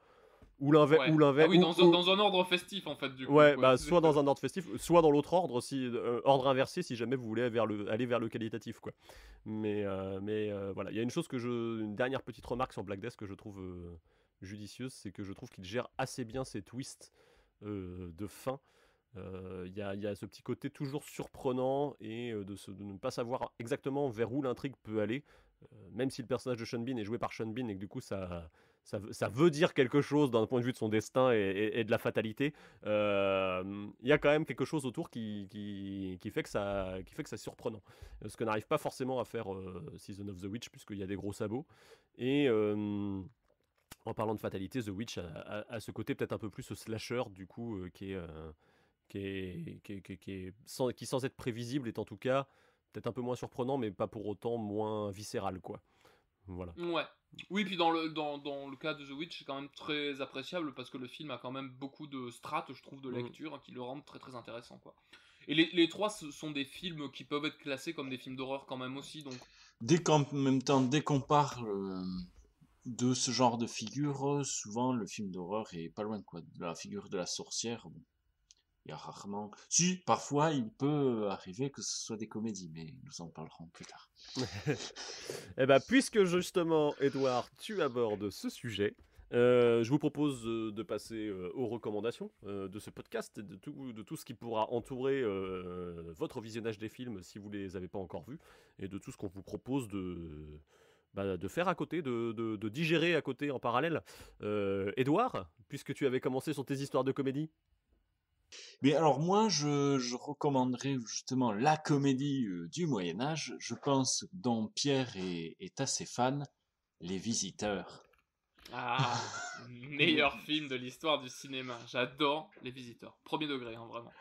Ou l'inverse. Ah oui, dans un ordre festif en fait du coup. Ouais, soit dans un ordre festif, soit dans l'autre ordre, ordre inversé si jamais vous voulez aller vers le qualitatif quoi. Mais voilà, il y a une dernière petite remarque sur Black Death que je trouve judicieuse, c'est que je trouve qu'il gère assez bien ses twists de fin. Il y a ce petit côté toujours surprenant et de ne pas savoir exactement vers où l'intrigue peut aller, même si le personnage de Sean Bean est joué par Sean Bean et que du coup ça veut dire quelque chose d'un point de vue de son destin et de la fatalité. Il y a quand même quelque chose autour qui fait que c'est surprenant. Ce que n'arrive pas forcément à faire Season of the Witch, puisqu'il y a des gros sabots. Et en parlant de fatalité, The Witch a ce côté peut-être un peu plus slasher, du coup, qui sans être prévisible est en tout cas peut-être un peu moins surprenant, mais pas pour autant moins viscéral, quoi. Voilà. Ouais. Oui, puis dans le cas de The Witch, c'est quand même très appréciable parce que le film a quand même beaucoup de strates, je trouve, de lecture qui le rendent très très intéressant, quoi. Et les 3 sont des films qui peuvent être classés comme des films d'horreur quand même aussi, donc. Dès qu'on parle de ce genre de figure, souvent le film d'horreur est pas loin quoi. De la figure de la sorcière, bon. Il y a rarement... Si, parfois, il peut arriver que ce soit des comédies, mais nous en parlerons plus tard. Puisque justement, Edouard, tu abordes ce sujet, je vous propose de passer aux recommandations de ce podcast, de tout ce qui pourra entourer votre visionnage des films si vous ne les avez pas encore vus, et de tout ce qu'on vous propose de faire à côté, de digérer à côté en parallèle. Edouard, puisque tu avais commencé sur tes histoires de comédie. Mais alors moi, je recommanderais justement la comédie du Moyen-Âge, je pense dont Pierre est assez fan, Les Visiteurs. Ah, meilleur film de l'histoire du cinéma. J'adore Les Visiteurs. Premier degré, hein, vraiment.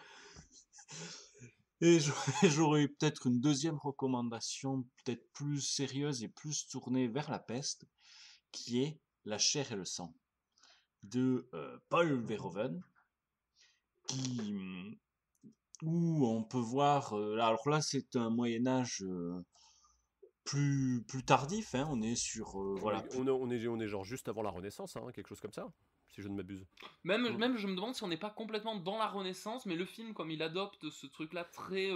Et j'aurais peut-être une deuxième recommandation, peut-être plus sérieuse et plus tournée vers la peste, qui est La chair et le sang, de Paul Verhoeven. Où on peut voir, alors là c'est un Moyen-Âge plus tardif, hein, on est sur voilà. On est genre juste avant la Renaissance, hein, quelque chose comme ça, si je ne m'abuse. Même je me demande si on n'est pas complètement dans la Renaissance, mais le film comme il adopte ce truc-là très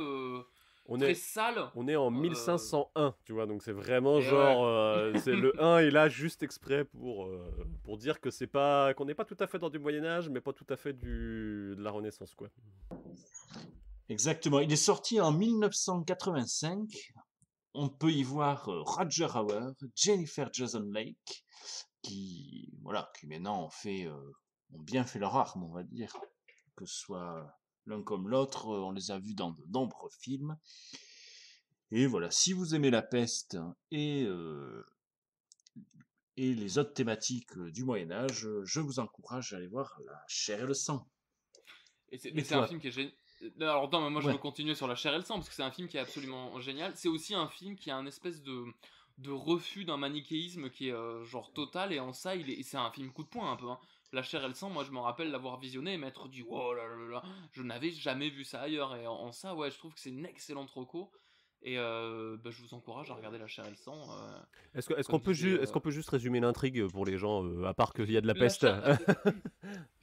sale. On est en 1501, tu vois, donc c'est vraiment genre, c'est le 1 est là juste exprès pour dire que qu'on n'est pas tout à fait dans du Moyen-Âge, mais pas tout à fait de la Renaissance, quoi. Exactement, il est sorti en 1985, on peut y voir Roger Hauer, Jennifer Jason Leigh, qui maintenant ont bien fait leur arme, on va dire, que ce soit l'un comme l'autre, on les a vus dans de nombreux films. Et voilà, si vous aimez la peste et les autres thématiques du Moyen-Âge, je vous encourage à aller voir La chair et le sang. Mais c'est un film qui est génial. Alors non, mais moi je veux continuer sur La chair et le sang, parce que c'est un film qui est absolument génial. C'est aussi un film qui a un espèce de refus d'un manichéisme qui est genre total, et en ça, c'est un film coup de poing un peu, hein. La chair et le sang, moi je me rappelle l'avoir visionné et m'être dit oh là là là, je n'avais jamais vu ça ailleurs, et en ça ouais je trouve que c'est une excellente reco, et je vous encourage à regarder La chair et le sang. Est-ce qu'on peut juste résumer l'intrigue pour les gens, à part qu'il y a de la peste?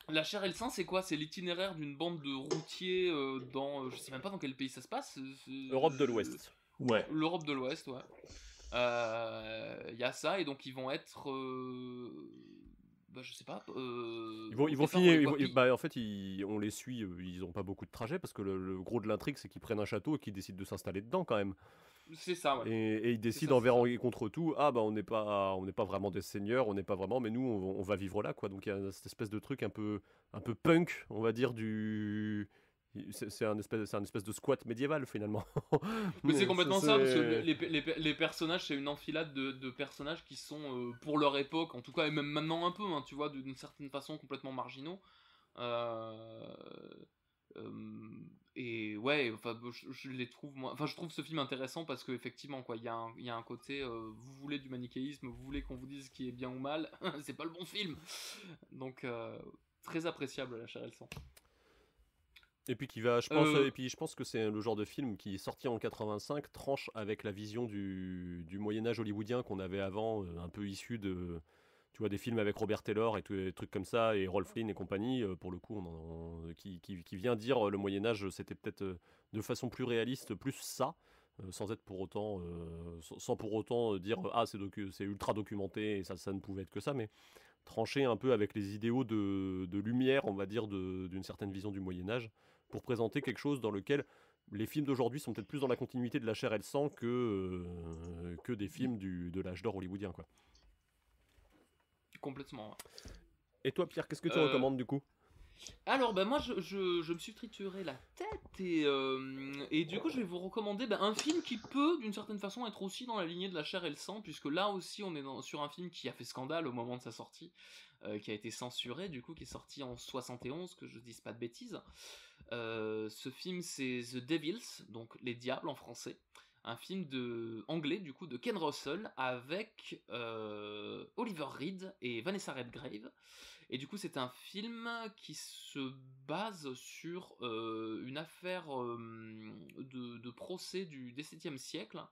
La chair et le sang, c'est quoi? C'est l'itinéraire d'une bande de routiers dans je sais même pas dans quel pays ça se passe. Europe de l'Ouest. Ouais. L'Europe de l'Ouest, ouais. Il y a ça, et donc ils vont être je sais pas. Ils vont finir. En fait, on les suit. Ils ont pas beaucoup de trajet parce que le gros de l'intrigue, c'est qu'ils prennent un château et qu'ils décident de s'installer dedans quand même. C'est ça, ouais. Et ils décident envers et contre tout. On n'est pas vraiment des seigneurs, on n'est pas vraiment. Mais nous, on va vivre là, quoi. Donc il y a cette espèce de truc un peu punk, on va dire c'est un espèce de squat médiéval finalement. Mais c'est complètement ça, parce que C'est- les personnages, c'est une enfilade de personnages qui sont, pour leur époque, en tout cas, et même maintenant un peu, hein, tu vois, d'une certaine façon, complètement marginaux. Euh, et ouais, enfin, je les trouve, moi, enfin, je trouve ce film intéressant parce qu'effectivement, quoi, il y a un côté, vous voulez du manichéisme, vous voulez qu'on vous dise ce qui est bien ou mal, c'est pas le bon film. Donc, très appréciable, La chair et le sang. Et puis je Euh, pense que c'est le genre de film qui, sorti en 85, tranche avec la vision du Moyen-Âge hollywoodien qu'on avait avant, un peu issu de, tu vois, des films avec Robert Taylor et des trucs comme ça, et Rolf Flynn et compagnie, pour le coup, qui vient dire le Moyen-Âge, c'était peut-être de façon plus réaliste, plus ça, sans être pour autant, sans pour autant dire ah c'est ultra documenté et ça ne pouvait être que ça, mais trancher un peu avec les idéaux de lumière, on va dire, d'une certaine vision du Moyen-Âge, pour présenter quelque chose dans lequel les films d'aujourd'hui sont peut-être plus dans la continuité de La chair et le sang que des films de l'âge d'or hollywoodien, quoi. Complètement. Ouais. Et toi, Pierre, qu'est-ce que tu Euh, recommandes du coup? Alors, ben moi, je me suis trituré la tête et du coup, je vais vous recommander un film qui peut, d'une certaine façon, être aussi dans la lignée de La chair et le sang, puisque là aussi, on est sur un film qui a fait scandale au moment de sa sortie, qui a été censuré, du coup, qui est sorti en 71, que je dise pas de bêtises. Ce film, c'est The Devils, donc Les Diables en français. Un film anglais, du coup, de Ken Russell, avec Oliver Reed et Vanessa Redgrave. Et du coup, c'est un film qui se base sur une affaire de procès du XVIIe siècle,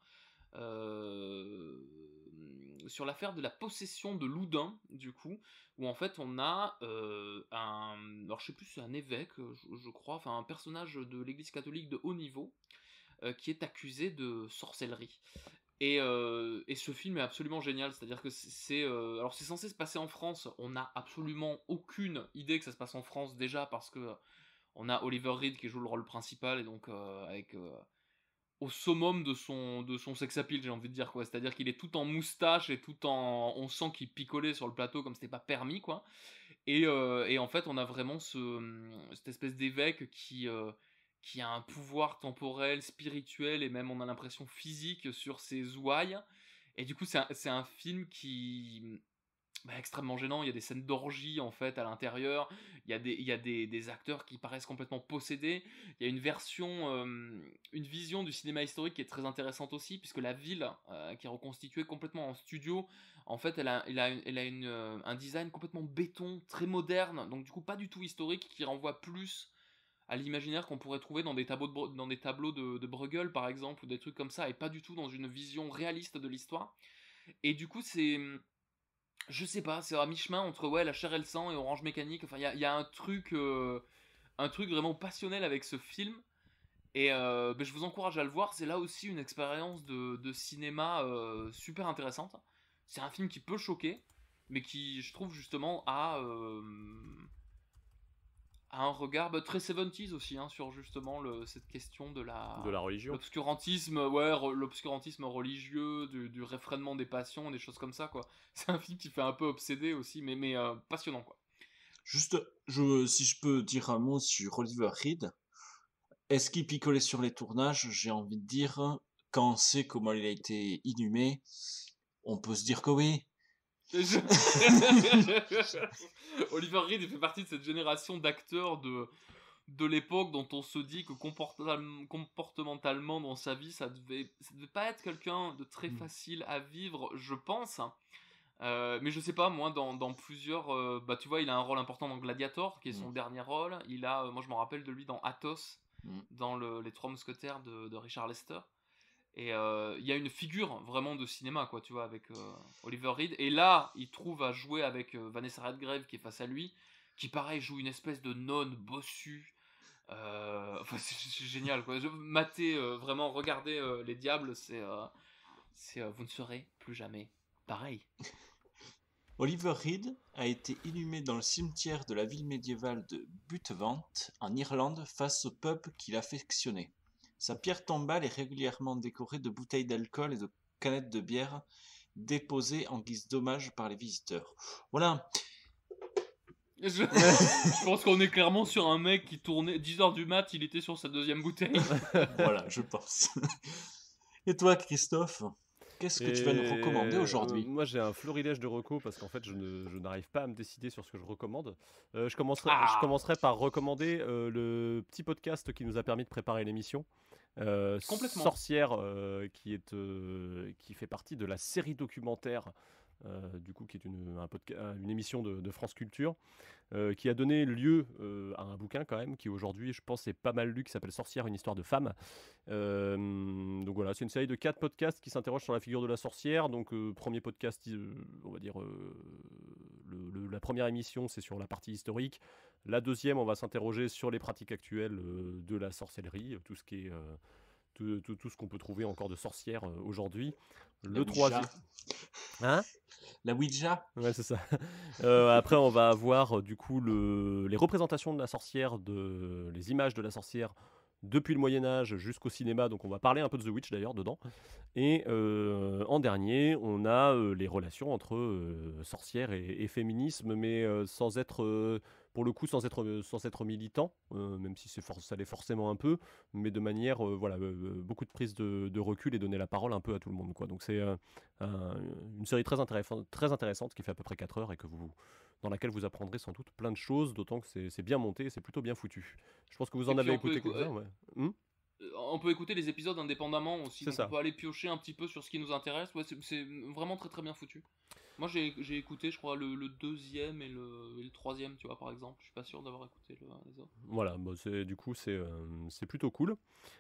sur l'affaire de la possession de Loudun, du coup, où en fait on a alors je sais plus, c'est un évêque, je crois, enfin un personnage de l'église catholique de haut niveau, qui est accusé de sorcellerie. Et ce film est absolument génial, c'est-à-dire que alors c'est censé se passer en France, on n'a absolument aucune idée que ça se passe en France déjà parce que on a Oliver Reed qui joue le rôle principal et donc avec au summum de son sex appeal, j'ai envie de dire, quoi, c'est-à-dire qu'il est tout en moustache et on sent qu'il picolait sur le plateau comme c'était pas permis, quoi. Et en fait on a vraiment cette espèce d'évêque qui a un pouvoir temporel, spirituel et même on a l'impression physique sur ses ouailles. Et du coup c'est un film qui extrêmement gênant. Il y a des scènes d'orgie en fait à l'intérieur. Il y a des acteurs qui paraissent complètement possédés. Il y a une vision du cinéma historique qui est très intéressante aussi, puisque la ville qui est reconstituée complètement en studio, en fait elle a un design complètement béton, très moderne, donc du coup pas du tout historique, qui renvoie plus à l'imaginaire qu'on pourrait trouver dans des tableaux de Bruegel par exemple, ou des trucs comme ça, et pas du tout dans une vision réaliste de l'histoire. Et du coup je sais pas, c'est à mi-chemin entre La chair et le sang et Orange Mécanique. Enfin, il y a un truc vraiment passionnel avec ce film. Et je vous encourage à le voir. C'est là aussi une expérience de cinéma super intéressante. C'est un film qui peut choquer, mais qui, je trouve, justement, a un regard très 70s aussi, hein, sur justement cette question de la religion. L'obscurantisme, l'obscurantisme religieux, du réfrénement des passions, des choses comme ça, quoi. C'est un film qui fait un peu obsédé aussi, mais passionnant, quoi. Juste, si je peux dire un mot sur Oliver Reed, est-ce qu'il picolait sur les tournages? J'ai envie de dire, quand on sait comment il a été inhumé, on peut se dire que oui. Oliver Reed, il fait partie de cette génération d'acteurs de l'époque dont on se dit que comportementalement dans sa vie, ça devait pas être quelqu'un de très facile à vivre, je pense. Mais je sais pas, moi, dans plusieurs... tu vois, il a un rôle important dans Gladiator, qui est son dernier rôle. Il a, moi je me rappelle de lui dans Athos, dans les Trois Mousquetaires de Richard Lester. Et il y a une figure vraiment de cinéma, quoi, tu vois, avec Oliver Reed. Et là, il trouve à jouer avec Vanessa Redgrave qui est face à lui, qui pareil joue une espèce de nonne bossue. Enfin, c'est génial, quoi. Vraiment, regardez Les Diables, vous ne serez plus jamais pareil. Oliver Reed a été inhumé dans le cimetière de la ville médiévale de Buttevant, en Irlande, face au pub qu'il affectionnait. Sa pierre tombale est régulièrement décorée de bouteilles d'alcool et de canettes de bière déposées en guise d'hommage par les visiteurs. Voilà. Je pense qu'on est clairement sur un mec qui tournait 10h du mat, il était sur sa 2e bouteille. Voilà, je pense. Et toi, Christophe, qu'est-ce que tu vas nous recommander aujourd'hui? Moi, j'ai un florilège de recos parce qu'en fait, je n'arrive pas à me décider sur ce que je recommande. Je commencerai par recommander le petit podcast qui nous a permis de préparer l'émission. Complètement. Sorcière, qui fait partie de la série documentaire, du coup, qui est une émission de France Culture, qui a donné lieu à un bouquin quand même, qui aujourd'hui, je pense, est pas mal lu, qui s'appelle Sorcière, une histoire de femme. Donc voilà, c'est une série de 4 podcasts qui s'interrogent sur la figure de la sorcière. Donc premier podcast, on va dire, la première émission, c'est sur la partie historique. La deuxième, on va s'interroger sur les pratiques actuelles de la sorcellerie, tout ce qui est... tout ce qu'on peut trouver encore de sorcières aujourd'hui. Le troisième... Hein? La Ouija. Ouais, c'est ça. Après, on va avoir du coup les représentations de la sorcière, les images de la sorcière depuis le Moyen-Âge jusqu'au cinéma. Donc, on va parler un peu de The Witch d'ailleurs dedans. Et en dernier, on a les relations entre sorcière et féminisme, mais sans être... pour le coup, sans être militant, même si ça l'est forcément un peu, mais de manière, beaucoup de prise de recul et donner la parole un peu à tout le monde, quoi. Donc c'est une série très intéressante qui fait à peu près 4 heures et dans laquelle vous apprendrez sans doute plein de choses, d'autant que c'est bien monté et c'est plutôt bien foutu. Je pense que vous en avez écouté quelques-uns, ouais. On peut écouter les épisodes indépendamment aussi, donc ça. on peut aller piocher un petit peu sur ce qui nous intéresse. Ouais, c'est vraiment très très bien foutu. Moi j'ai écouté, je crois, le 2e et le 3e, tu vois, par exemple. Je suis pas sûr d'avoir écouté les autres. Voilà, du coup c'est plutôt cool.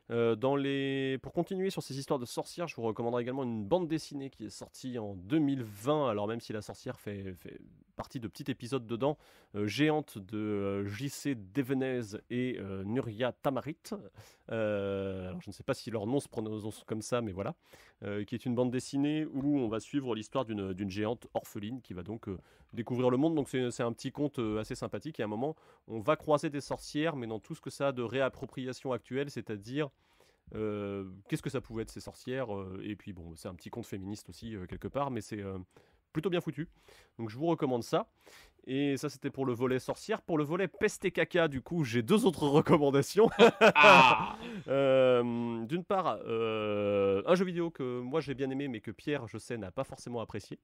Pour continuer sur ces histoires de sorcières, je vous recommanderai également une bande dessinée qui est sortie en 2020, alors même si la sorcière fait partie de petits épisodes dedans, Géante de J.C. Devenez et Nuria Tamarit. Alors je ne sais pas si leur nom se prononce comme ça, mais voilà. Qui est une bande dessinée où on va suivre l'histoire d'une géante orpheline qui va donc découvrir le monde. Donc c'est un petit conte assez sympathique. Et à un moment, on va croiser des sorcières, mais dans tout ce que ça a de réappropriation actuelle, c'est-à-dire qu'est-ce que ça pouvait être ces sorcières. Et puis bon, c'est un petit conte féministe aussi quelque part, mais c'est plutôt bien foutu. Donc je vous recommande ça. Et ça, c'était pour le volet sorcière. Pour le volet peste et caca, du coup, j'ai 2 autres recommandations. D'une part, un jeu vidéo que moi j'ai bien aimé, mais que Pierre, je sais, n'a pas forcément apprécié,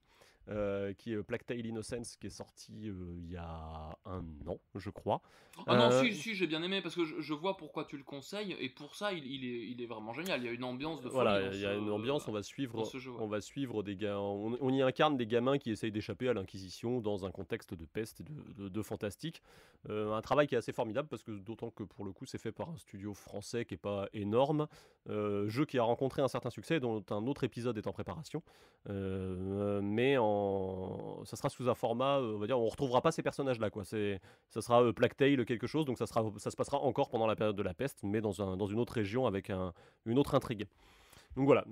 qui est Plague Tale Innocence, qui est sorti il y a 1 an, je crois. Ah non, si, j'ai bien aimé, parce que je vois pourquoi tu le conseilles, et pour ça, il est vraiment génial. Il y a une ambiance de folie. Voilà, il y a une ambiance, on va suivre des gars, on y incarne des gamins qui essayent d'échapper à l'Inquisition dans un contexte de peste et de fantastique. Un travail qui est assez formidable, parce que d'autant que pour le coup, c'est fait par un studio français qui est pas énorme, jeu qui a rencontré un certain succès, dont un autre épisode est en préparation, mais ça sera sous un format, on va dire, on retrouvera pas ces personnages-là, quoi. Ça sera Plague Tale quelque chose, donc ça se passera encore pendant la période de la peste, mais dans une autre région avec une autre intrigue. Donc voilà,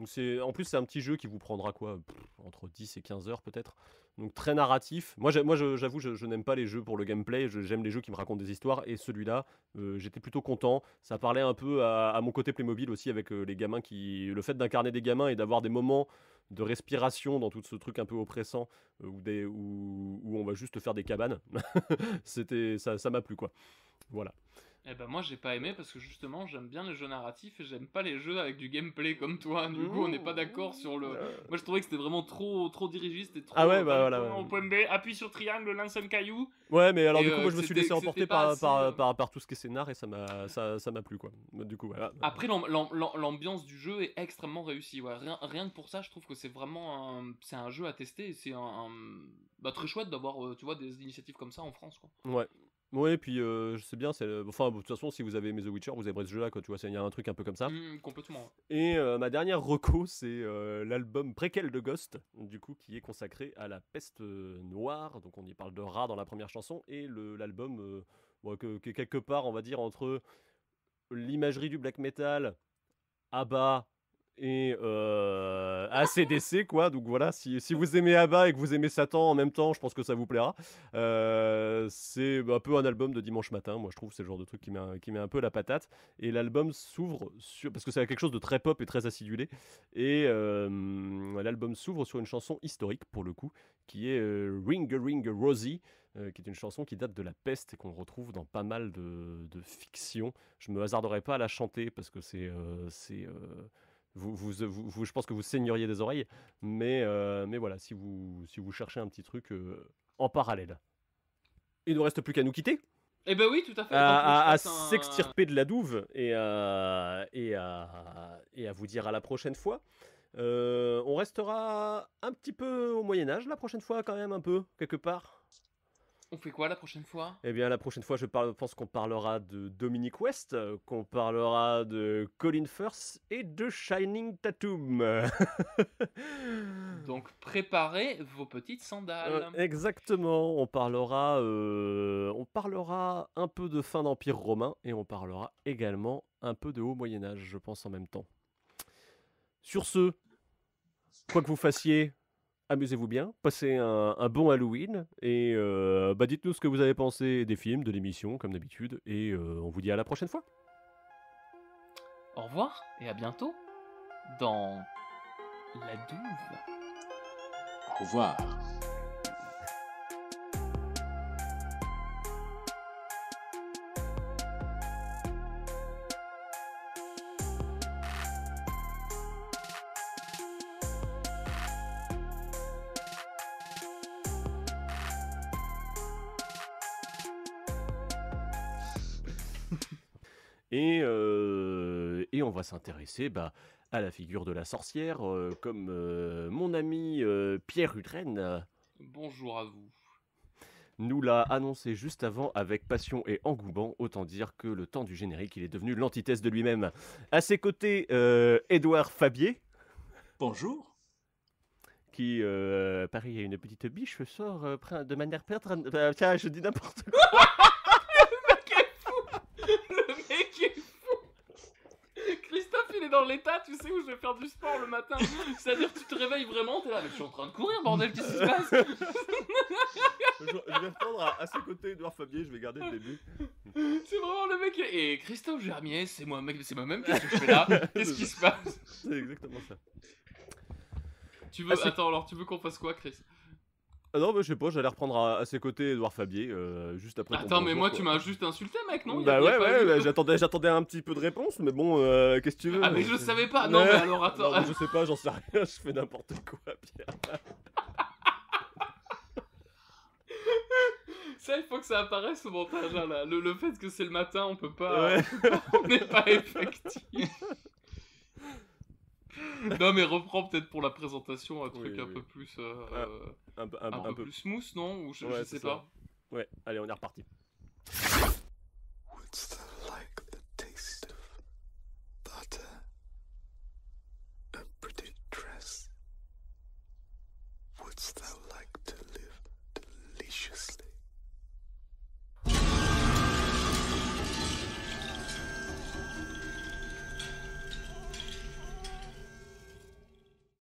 en plus c'est un petit jeu qui vous prendra quoi, entre 10 et 15 heures peut-être. Donc très narratif. Moi j'avoue, je n'aime pas les jeux pour le gameplay, j'aime les jeux qui me racontent des histoires, et celui-là, j'étais plutôt content. Ça parlait un peu à mon côté Playmobil aussi, avec les gamins le fait d'incarner des gamins et d'avoir des moments de respiration dans tout ce truc un peu oppressant, où on va juste faire des cabanes. Ça m'a plu, quoi. Voilà. Eh ben moi j'ai pas aimé, parce que justement j'aime bien les jeux narratifs et j'aime pas les jeux avec du gameplay comme toi. Du coup on n'est pas d'accord sur le... Moi je trouvais que c'était vraiment trop dirigiste et trop... Ah ouais, bah voilà. Au point B, appuie sur triangle, lance un caillou. Ouais, mais alors du coup moi je me suis laissé emporter par tout ce qui est scénar, et ça m'a plu, quoi. Du coup voilà. Après l'ambiance du jeu est extrêmement réussie, ouais. Rien que pour ça je trouve que c'est vraiment un jeu à tester, et c'est très chouette d'avoir tu vois, des initiatives comme ça en France, quoi. Ouais. Ouais, puis je sais bien, enfin, de toute façon, si vous avez aimé The Witcher, vous aimerez ce jeu-là, quoi, tu vois, il y a un truc un peu comme ça. Complètement. Et ma dernière reco, c'est l'album préquel de Ghost, du coup, qui est consacré à la peste noire. Donc on y parle de rats dans la première chanson, et l'album qui est quelque part, on va dire, entre l'imagerie du black metal, ABBA et AC/DC, quoi. Donc voilà, si vous aimez ABBA et que vous aimez Satan en même temps, je pense que ça vous plaira. C'est un peu un album de dimanche matin, moi je trouve, c'est le genre de truc qui met un peu la patate. Et l'album s'ouvre parce que c'est quelque chose de très pop et très acidulé. Et l'album s'ouvre sur une chanson historique pour le coup, qui est Ring a Ring a Rosie, qui est une chanson qui date de la peste et qu'on retrouve dans pas mal de fictions. Je me hasarderai pas à la chanter parce que je pense que vous saigneriez des oreilles, mais voilà, si vous cherchez un petit truc en parallèle. Il ne reste plus qu'à nous quitter. Eh ben oui, tout à fait. À s'extirper de la douve et à vous dire à la prochaine fois. On restera un petit peu au Moyen-Âge la prochaine fois, quand même, un peu, quelque part. On fait quoi la prochaine fois? Eh bien, la prochaine fois, je pense qu'on parlera de Dominic West, qu'on parlera de Colin Firth et de Shining Tatum. Donc, préparez vos petites sandales. Exactement. On parlera un peu de fin d'Empire romain et on parlera également un peu de Haut Moyen-Âge, je pense, en même temps. Sur ce, quoi que vous fassiez, amusez-vous bien, passez un bon Halloween et dites-nous ce que vous avez pensé des films, de l'émission, comme d'habitude, et on vous dit à la prochaine fois. Au revoir et à bientôt dans la douve. Au revoir. Et on va s'intéresser à la figure de la sorcière, comme mon ami Pierre Hudren. Bonjour à vous. Nous l'a annoncé juste avant avec passion et engouement, autant dire que le temps du générique, il est devenu l'antithèse de lui-même. À ses côtés, Édouard Fabier. Bonjour. Qui, pareil, a une petite biche, sort de manière perdre. Tiens, je dis n'importe quoi. Il est dans l'état, tu sais, où je vais faire du sport le matin. C'est-à-dire que tu te réveilles vraiment, t'es là, mais je suis en train de courir, bordel, qu'est-ce qui se passe? Je vais reprendre à ses côtés Edouard Fabier, je vais garder le début. C'est vraiment le mec. Et Christophe Germier, c'est moi-même, qu'est-ce que je fais là? Qu'est-ce qui se passe? C'est exactement ça. Attends, alors tu veux qu'on fasse quoi, Chris? Non, mais je sais pas, j'allais reprendre à ses côtés Edouard Fabier, juste après. Attends, mais moi, tu m'as juste insulté, mec, non? J'attendais un petit peu de réponse, mais bon, qu'est-ce que tu veux? Ah, mais je savais pas, non, mais alors attends. Non, je sais pas, j'en sais rien, je fais n'importe quoi, Pierre. Ça, il faut que ça apparaisse au montage, hein, là. Le fait que c'est le matin, on peut pas. On n'est pas effectif. Non, mais reprends peut-être pour la présentation un truc un peu plus. Un peu plus smooth, non? Ou je sais pas. Ouais, allez, on est reparti. Wouldst thou like the taste of butter? A pretty dress? Wouldst thou like to live deliciously?